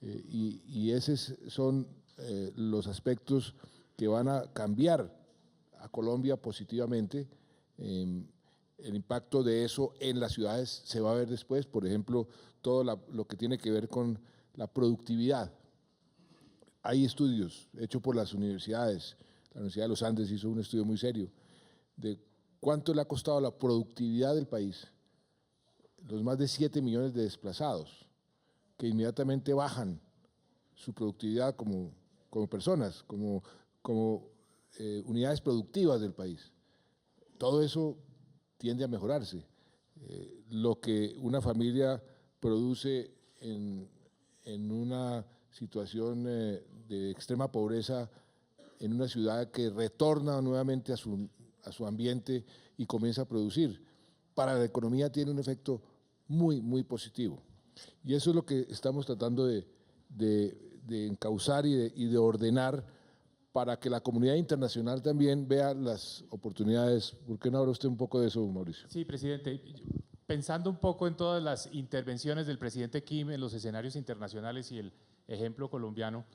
Y esos son los aspectos que van a cambiar a Colombia positivamente. El impacto de eso en las ciudades se va a ver después, por ejemplo, todo lo que tiene que ver con la productividad. Hay estudios hechos por las universidades. La Universidad de los Andes hizo un estudio muy serio de cuánto le ha costado la productividad del país, los más de 7 millones de desplazados, que inmediatamente bajan su productividad como personas, como unidades productivas del país. Todo eso tiende a mejorarse. Lo que una familia produce en una situación de extrema pobreza en una ciudad que retorna nuevamente a su ambiente y comienza a producir, para la economía tiene un efecto muy, muy positivo. Y eso es lo que estamos tratando de encauzar y de ordenar para que la comunidad internacional también vea las oportunidades. ¿Por qué no habla usted un poco de eso, Mauricio? Sí, presidente. Pensando un poco en todas las intervenciones del presidente Kim en los escenarios internacionales y el ejemplo colombiano,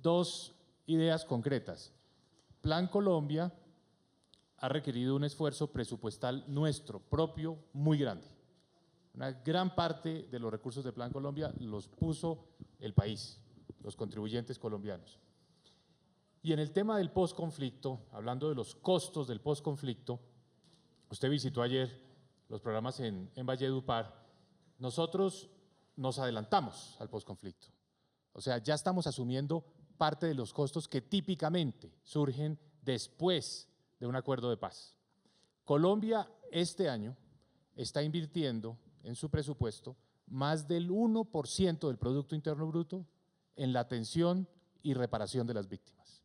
dos ideas concretas. Plan Colombia ha requerido un esfuerzo presupuestal nuestro, propio, muy grande. Una gran parte de los recursos de Plan Colombia los puso el país, los contribuyentes colombianos. Y en el tema del posconflicto, hablando de los costos del posconflicto, usted visitó ayer los programas en Valledupar, nosotros nos adelantamos al posconflicto. O sea, ya estamos asumiendo parte de los costos que típicamente surgen después de un acuerdo de paz. Colombia este año está invirtiendo en su presupuesto más del 1% del Producto Interno Bruto en la atención y reparación de las víctimas.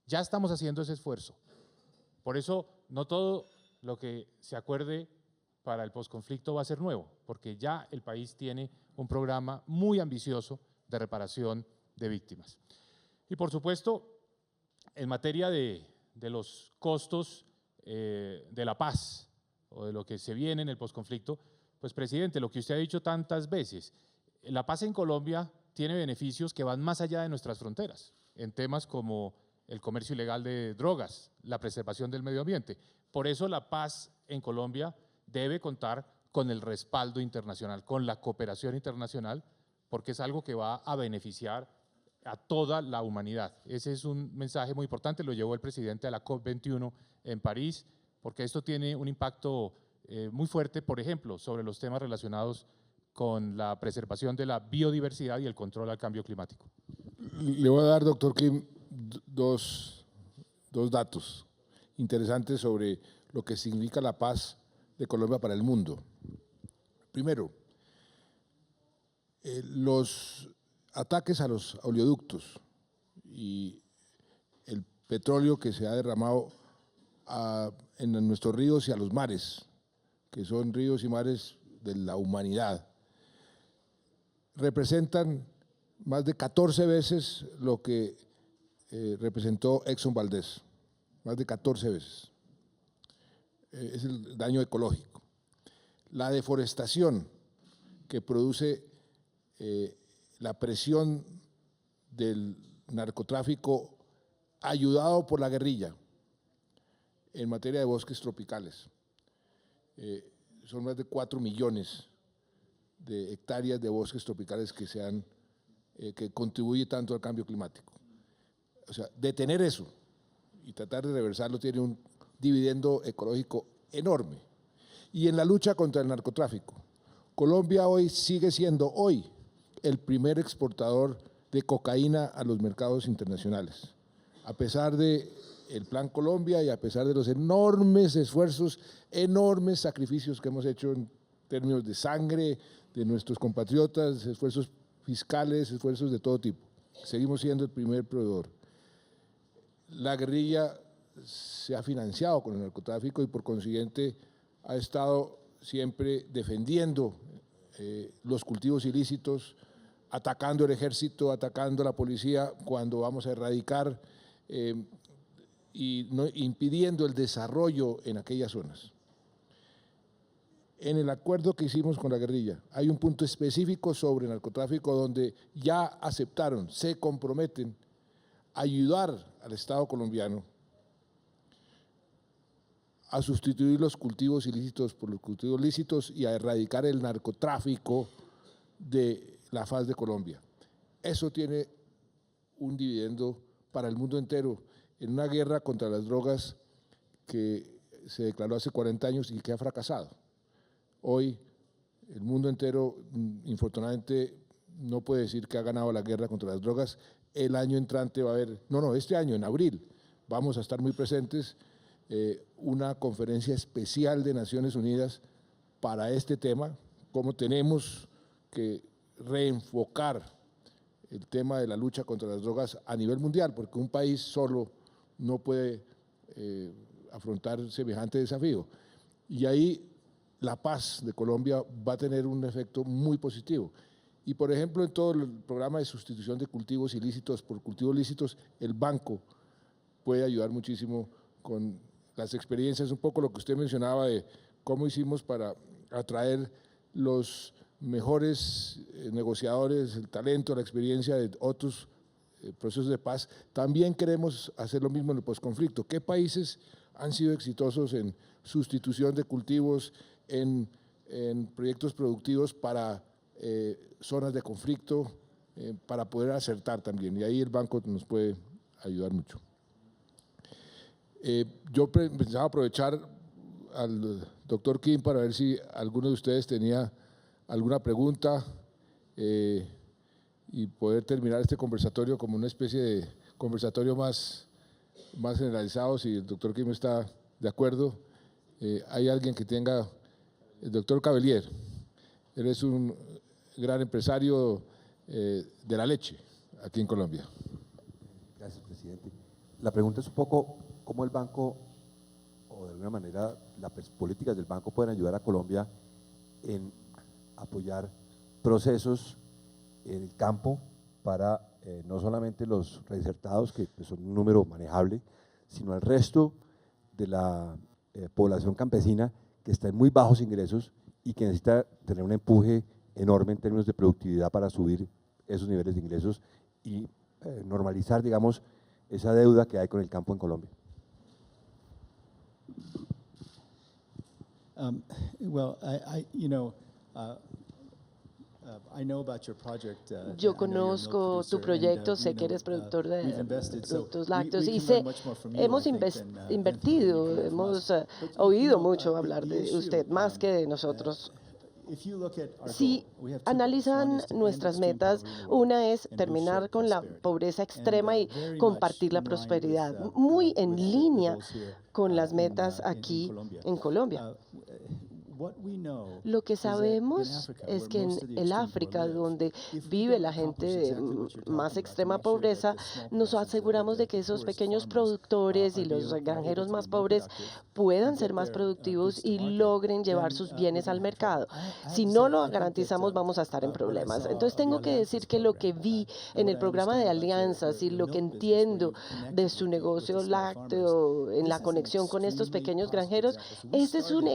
Ya estamos haciendo ese esfuerzo. Por eso no todo lo que se acuerde para el posconflicto va a ser nuevo, porque ya el país tiene un programa muy ambicioso de reparación de víctimas. Y por supuesto, en materia de los costos de la paz o de lo que se viene en el posconflicto, pues presidente, lo que usted ha dicho tantas veces, la paz en Colombia tiene beneficios que van más allá de nuestras fronteras, en temas como el comercio ilegal de drogas, la preservación del medio ambiente. Por eso la paz en Colombia debe contar con el respaldo internacional, con la cooperación internacional, porque es algo que va a beneficiar a toda la humanidad. Ese es un mensaje muy importante, lo llevó el presidente a la COP21 en París, porque esto tiene un impacto muy fuerte, por ejemplo, sobre los temas relacionados con la preservación de la biodiversidad y el control al cambio climático. Le voy a dar, doctor Kim, dos datos interesantes sobre lo que significa la paz de Colombia para el mundo. Primero, los ataques a los oleoductos y el petróleo que se ha derramado en nuestros ríos y a los mares, que son ríos y mares de la humanidad, representan más de 14 veces lo que representó Exxon Valdez, más de 14 veces. Es el daño ecológico. La deforestación que produce la presión del narcotráfico ayudado por la guerrilla en materia de bosques tropicales. Son más de 4 millones de hectáreas de bosques tropicales que contribuye tanto al cambio climático. O sea, detener eso y tratar de reversarlo tiene un dividendo ecológico enorme. Y en la lucha contra el narcotráfico, Colombia hoy sigue siendo el primer exportador de cocaína a los mercados internacionales, a pesar del Plan Colombia y a pesar de los enormes esfuerzos, enormes sacrificios que hemos hecho en términos de sangre de nuestros compatriotas, esfuerzos fiscales, esfuerzos de todo tipo. Seguimos siendo el primer proveedor. La guerrilla se ha financiado con el narcotráfico y por consiguiente ha estado siempre defendiendo los cultivos ilícitos, atacando el ejército, atacando la policía, cuando vamos a erradicar y no, impidiendo el desarrollo en aquellas zonas. En el acuerdo que hicimos con la guerrilla hay un punto específico sobre narcotráfico donde ya aceptaron, se comprometen a ayudar al Estado colombiano a sustituir los cultivos ilícitos por los cultivos lícitos y a erradicar el narcotráfico de la faz de Colombia. Eso tiene un dividendo para el mundo entero en una guerra contra las drogas que se declaró hace 40 años y que ha fracasado. Hoy el mundo entero, infortunadamente, no puede decir que ha ganado la guerra contra las drogas. El año entrante va a haber, este año, en abril, vamos a estar muy presentes, una conferencia especial de Naciones Unidas para este tema, cómo tenemos que reenfocar el tema de la lucha contra las drogas a nivel mundial, porque un país solo no puede afrontar semejante desafío. Y ahí la paz de Colombia va a tener un efecto muy positivo. Y, por ejemplo, en todo el programa de sustitución de cultivos ilícitos por cultivos lícitos, el banco puede ayudar muchísimo con las experiencias, un poco lo que usted mencionaba de cómo hicimos para atraer los mejores negociadores, el talento, la experiencia de otros procesos de paz. También queremos hacer lo mismo en el posconflicto. ¿Qué países han sido exitosos en sustitución de cultivos, en proyectos productivos para zonas de conflicto, para poder acertar también? Y ahí el banco nos puede ayudar mucho. Yo pensaba aprovechar al doctor Kim para ver si alguno de ustedes tenía alguna pregunta y poder terminar este conversatorio como una especie de conversatorio más generalizado, si el doctor Kim está de acuerdo. ¿Hay alguien que tenga? El doctor Cavelier, él es un gran empresario de la leche aquí en Colombia. Gracias, presidente. La pregunta es un poco cómo el banco, o de alguna manera las políticas del banco pueden ayudar a Colombia en apoyar procesos en el campo para no solamente los reinsertados, que son un número manejable, sino al resto de la población campesina que está en muy bajos ingresos y que necesita tener un empuje enorme en términos de productividad para subir esos niveles de ingresos y normalizar, digamos, esa deuda que hay con el campo en Colombia. Yo conozco tu proyecto, sé que eres productor de productos lácteos y sé, hemos invertido, hemos oído mucho hablar de usted, más que de nosotros. Si analizan nuestras metas, una es terminar con la pobreza extrema y compartir la prosperidad, muy en línea con las metas aquí en Colombia. Lo que sabemos es que en el África, donde vive la gente de más extrema pobreza, nos aseguramos de que esos pequeños productores y los granjeros más pobres puedan ser más productivos y logren llevar sus bienes al mercado. Si no lo garantizamos, vamos a estar en problemas. Entonces tengo que decir que lo que vi en el programa de alianzas y lo que entiendo de su negocio lácteo en la conexión con estos pequeños granjeros, este es un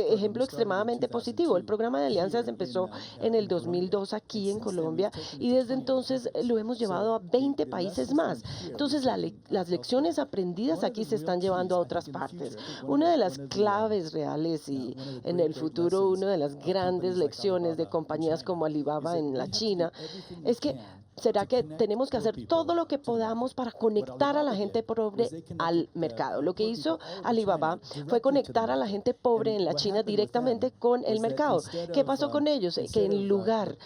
ejemplo extremadamente positivo. El programa de alianzas empezó en el 2002 aquí en Colombia y desde entonces lo hemos llevado a 20 países más. Entonces las lecciones aprendidas aquí se están llevando a otras partes. Una de las claves reales y en el futuro una de las grandes lecciones de compañías como Alibaba en la China es que será que tenemos que hacer todo lo que podamos para conectar a la gente pobre al mercado. Lo que hizo Alibaba fue conectar a la gente pobre en la China directamente con el mercado. ¿Qué pasó con ellos? Que en lugar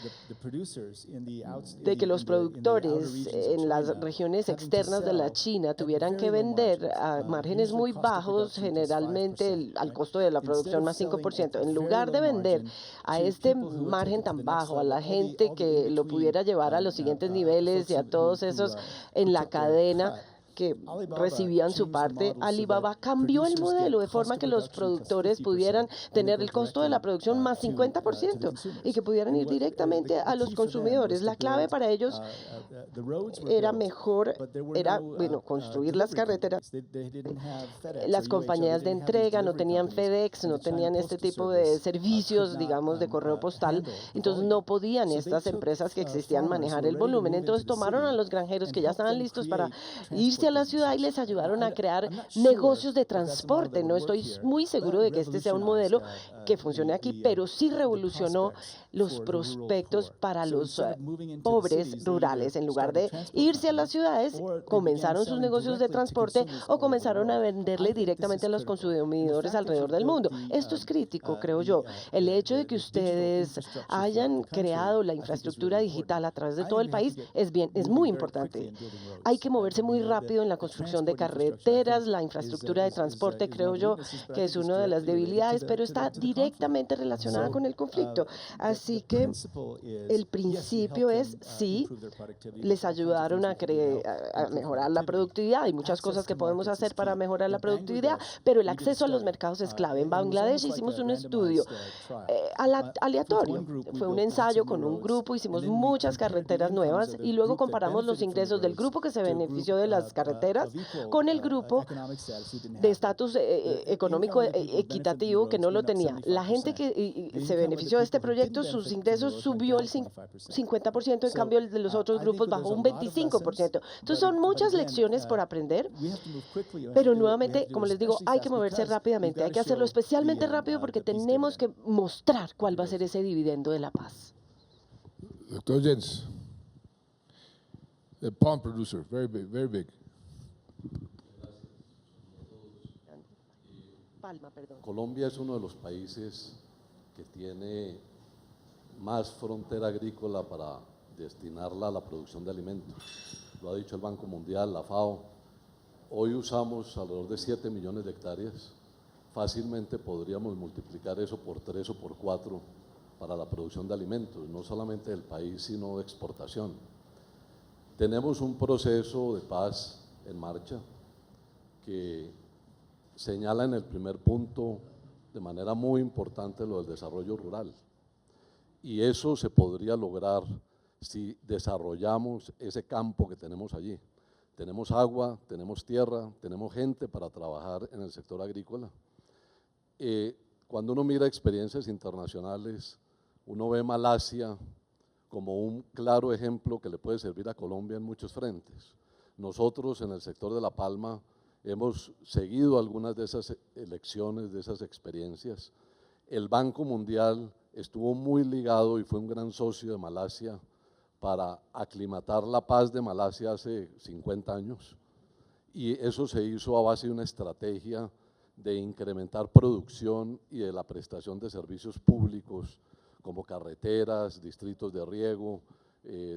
de que los productores en las regiones externas de la China tuvieran que vender a márgenes muy bajos, generalmente al costo de la producción más 5%, en lugar de vender a este margen tan bajo a la gente que lo pudiera llevar a los siguientes niveles y a todos esos en la cadena, que recibían su parte, Alibaba cambió el modelo de forma que los productores pudieran tener el costo de la producción más 50% y que pudieran ir directamente a los consumidores. La clave para ellos era construir las carreteras. Las compañías de entrega no tenían FedEx, no tenían este tipo de servicios, digamos, de correo postal. Entonces no podían estas empresas que existían manejar el volumen. Entonces tomaron a los granjeros que ya estaban listos para irse a la ciudad y les ayudaron a crear negocios de transporte. No estoy muy seguro de que este sea un modelo que funcione aquí, pero sí revolucionó los prospectos para los pobres rurales. En lugar de irse a las ciudades, comenzaron sus negocios de transporte o comenzaron a venderle directamente a los consumidores alrededor del mundo. Esto es crítico, creo yo. El hecho de que ustedes hayan creado la infraestructura digital a través de todo el país es muy importante. Hay que moverse muy rápido en la construcción de carreteras, la infraestructura de transporte, creo yo, que es una de las debilidades, pero está directamente relacionada con el conflicto. Así que el principio es, sí, les ayudaron a mejorar la productividad. Hay muchas cosas que podemos hacer para mejorar la productividad, pero el acceso a los mercados es clave. En Bangladesh hicimos un estudio aleatorio. Fue un ensayo con un grupo, hicimos muchas carreteras nuevas y luego comparamos los ingresos del grupo que se benefició de las carreteras con el grupo de estatus económico equitativo que no lo tenía. La gente que se benefició de este proyecto, sus ingresos subió el 50%, en cambio el de los otros grupos bajó un 25%. Entonces son muchas lecciones por aprender, pero nuevamente, como les digo, hay que moverse rápidamente, hay que hacerlo especialmente rápido porque tenemos que mostrar cuál va a ser ese dividendo de la paz. Dr. Jens, the palm producer, very big, very big. Palma, perdón. Colombia es uno de los países que tiene más frontera agrícola para destinarla a la producción de alimentos. Lo ha dicho el Banco Mundial, la FAO. Hoy usamos alrededor de 7 millones de hectáreas. Fácilmente podríamos multiplicar eso por 3 o por 4 para la producción de alimentos, no solamente del país, sino de exportación. Tenemos un proceso de paz en marcha que señala en el primer punto de manera muy importante lo del desarrollo rural. Y eso se podría lograr si desarrollamos ese campo que tenemos allí. Tenemos agua, tenemos tierra, tenemos gente para trabajar en el sector agrícola. Cuando uno mira experiencias internacionales, uno ve Malasia como un claro ejemplo que le puede servir a Colombia en muchos frentes. Nosotros en el sector de la palma hemos seguido algunas de esas lecciones, de esas experiencias. El Banco Mundial estuvo muy ligado y fue un gran socio de Malasia para aclimatar la paz de Malasia hace 50 años. Y eso se hizo a base de una estrategia de incrementar producción y de la prestación de servicios públicos como carreteras, distritos de riego,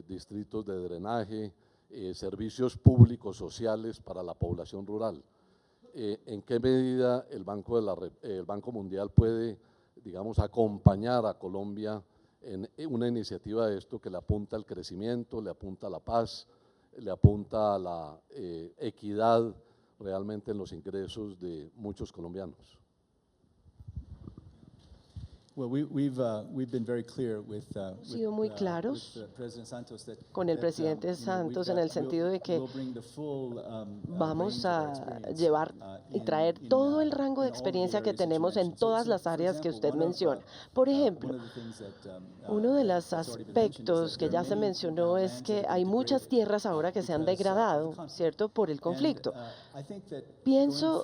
distritos de drenaje, servicios públicos sociales para la población rural. ¿En qué medida el Banco Mundial puede, digamos, acompañar a Colombia en una iniciativa de esto que le apunta al crecimiento, le apunta a la paz, le apunta a la equidad realmente en los ingresos de muchos colombianos? Hemos sido muy claros con el presidente Santos en el sentido de que vamos a llevar y traer todo el rango de experiencia que tenemos en todas las áreas que usted menciona. Por ejemplo, uno de los aspectos que ya se mencionó es que hay muchas tierras ahora que se han degradado, ¿cierto?, por el conflicto. Pienso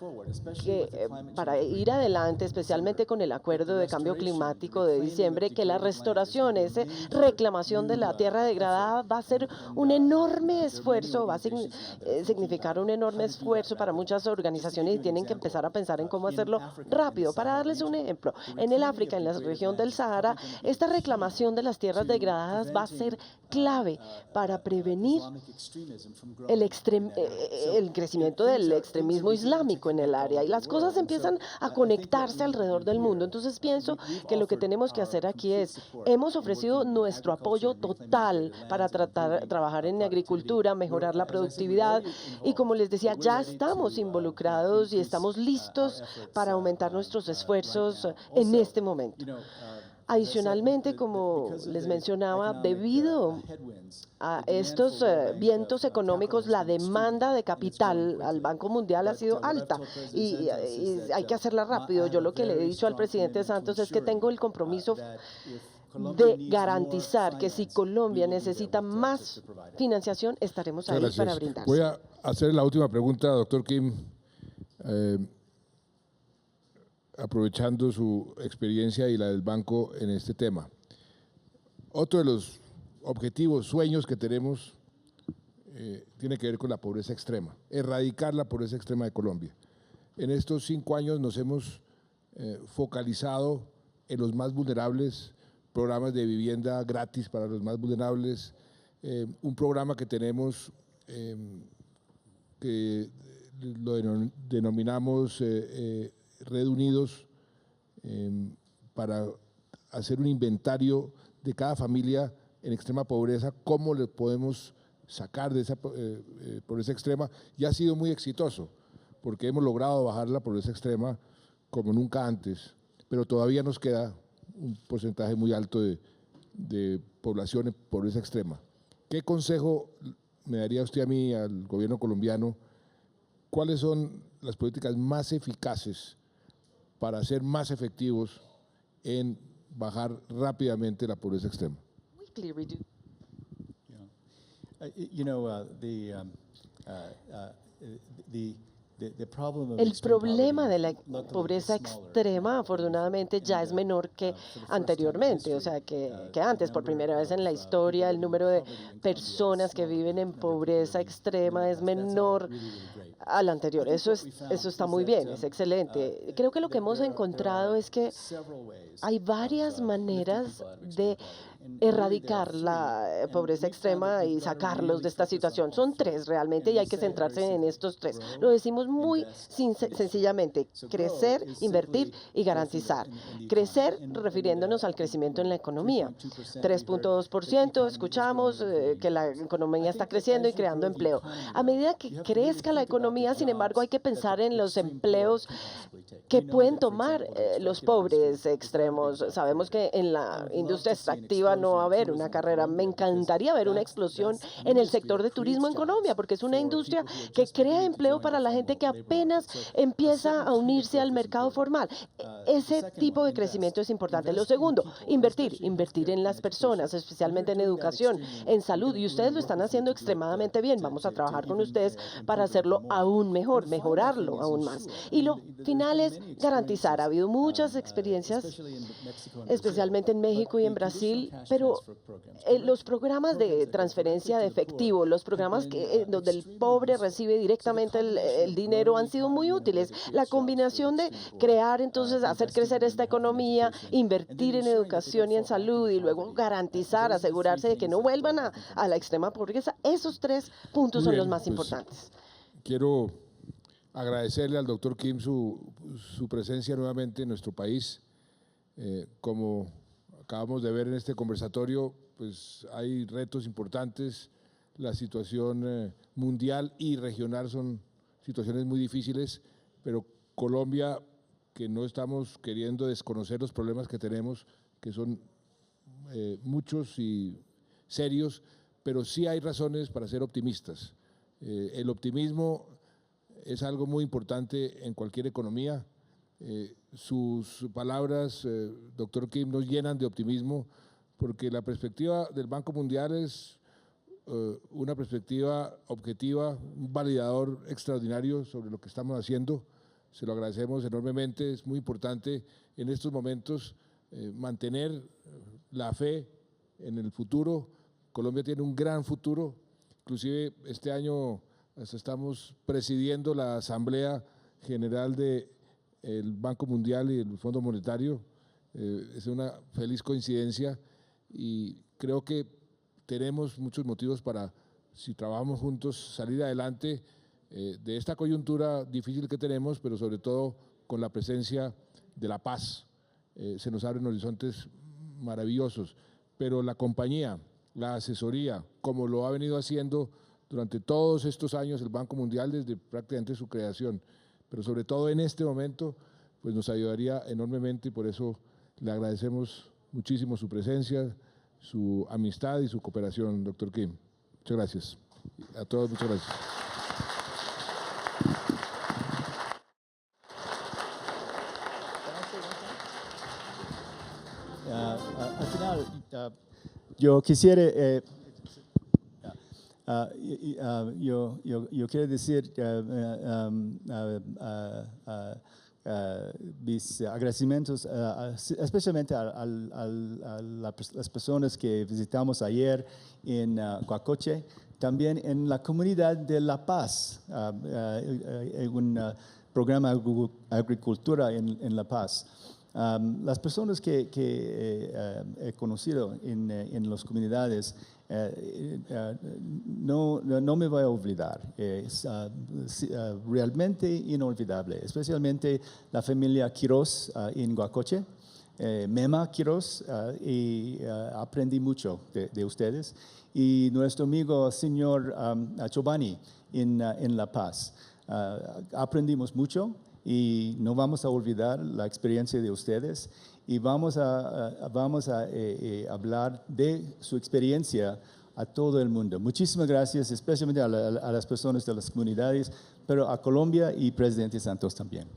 que para ir adelante, especialmente con el acuerdo de cambio climático de diciembre, que la restauración, esa reclamación de la tierra degradada va a ser un enorme esfuerzo, va a significar un enorme esfuerzo para muchas organizaciones y tienen que empezar a pensar en cómo hacerlo rápido. Para darles un ejemplo, en el África, en la región del Sahara, esta reclamación de las tierras degradadas va a ser clave para prevenir el crecimiento del extremismo islámico en el área, y las cosas empiezan a conectarse alrededor del mundo. Entonces pienso que lo que tenemos que hacer aquí es, hemos ofrecido nuestro apoyo total para trabajar en agricultura, mejorar la productividad, y como les decía, ya estamos involucrados y estamos listos para aumentar nuestros esfuerzos en este momento. Adicionalmente, como les mencionaba, debido a estos vientos económicos, la demanda de capital al Banco Mundial ha sido alta y hay que hacerla rápido. Yo lo que le he dicho al presidente Santos es que tengo el compromiso de garantizar que si Colombia necesita más financiación, estaremos ahí para brindar. Voy a hacer la última pregunta, doctor Kim. Aprovechando su experiencia y la del banco en este tema. Otro de los objetivos, sueños que tenemos tiene que ver con la pobreza extrema, erradicar la pobreza extrema de Colombia. En estos 5 años nos hemos focalizado en los más vulnerables, programas de vivienda gratis para los más vulnerables, un programa que tenemos que lo denominamos Red Unidos, para hacer un inventario de cada familia en extrema pobreza, cómo le podemos sacar de esa pobreza extrema, y ha sido muy exitoso, porque hemos logrado bajar la pobreza extrema como nunca antes, pero todavía nos queda un porcentaje muy alto de población en pobreza extrema. ¿Qué consejo me daría usted a mí, al gobierno colombiano? ¿Cuáles son las políticas más eficaces para ser más efectivos en bajar rápidamente la pobreza extrema? El problema de la pobreza extrema, afortunadamente, ya es menor que anteriormente, o sea, que antes. Por primera vez en la historia, el número de personas que viven en pobreza extrema es menor al anterior. Eso está muy bien, es excelente. Creo que lo que hemos encontrado es que hay varias maneras de erradicar la pobreza extrema y sacarlos de esta situación. Son 3 realmente, y hay que centrarse en estos 3. Lo decimos muy sencillamente: crecer, invertir y garantizar. Crecer, refiriéndonos al crecimiento en la economía. 3.2%, escuchamos que la economía está creciendo y creando empleo. A medida que crezca la economía, sin embargo, hay que pensar en los empleos que pueden tomar los pobres extremos. Sabemos que en la industria extractiva no va a haber una carrera. Me encantaría ver una explosión en el sector de turismo en Colombia, porque es una industria que crea empleo para la gente que apenas empieza a unirse al mercado formal. Ese tipo de crecimiento es importante. Lo segundo, invertir en las personas, especialmente en educación, en salud, y ustedes lo están haciendo extremadamente bien. Vamos a trabajar con ustedes para hacerlo aún mejor, mejorarlo aún más. Y lo final es garantizar. Ha habido muchas experiencias, especialmente en México y en Brasil, pero los programas de transferencia de efectivo, los programas donde el pobre recibe directamente el dinero, han sido muy útiles. La combinación de crear, entonces, hacer crecer esta economía, invertir en educación y en salud, y luego garantizar, asegurarse de que no vuelvan a la extrema pobreza, esos 3 puntos son los más importantes. Quiero agradecerle al doctor Kim su presencia nuevamente en nuestro país. Como acabamos de ver en este conversatorio, pues hay retos importantes. La situación mundial y regional son situaciones muy difíciles, pero Colombia, que no estamos queriendo desconocer los problemas que tenemos, que son muchos y serios, pero sí hay razones para ser optimistas. El optimismo es algo muy importante en cualquier economía. Sus palabras, doctor Kim, nos llenan de optimismo, porque la perspectiva del Banco Mundial es una perspectiva objetiva, un validador extraordinario sobre lo que estamos haciendo. Se lo agradecemos enormemente. Es muy importante en estos momentos mantener la fe en el futuro. Colombia tiene un gran futuro. Inclusive este año estamos presidiendo la Asamblea General del Banco Mundial y el Fondo Monetario. Es una feliz coincidencia, y creo que tenemos muchos motivos para, si trabajamos juntos, salir adelante de esta coyuntura difícil que tenemos, pero sobre todo con la presencia de la paz. Se nos abren horizontes maravillosos, pero la compañía, la asesoría, como lo ha venido haciendo durante todos estos años el Banco Mundial desde prácticamente su creación, pero sobre todo en este momento, pues nos ayudaría enormemente y por eso le agradecemos muchísimo su presencia, su amistad y su cooperación, doctor Kim. Muchas gracias. A todos, muchas gracias. Al final, yo quisiera, yo quiero decir mis agradecimientos, especialmente a las personas que visitamos ayer en Guacoche, también en la comunidad de La Paz, en un programa de agricultura en La Paz. Las personas que he conocido en las comunidades, no me voy a olvidar. Es realmente inolvidable, especialmente la familia Quiroz en Guacoche, Mema Quiroz, y aprendí mucho de ustedes. Y nuestro amigo señor Chobani en La Paz. Aprendimos mucho. Y no vamos a olvidar la experiencia de ustedes y vamos a hablar de su experiencia a todo el mundo. Muchísimas gracias, especialmente a las personas de las comunidades, pero a Colombia y Presidente Santos también.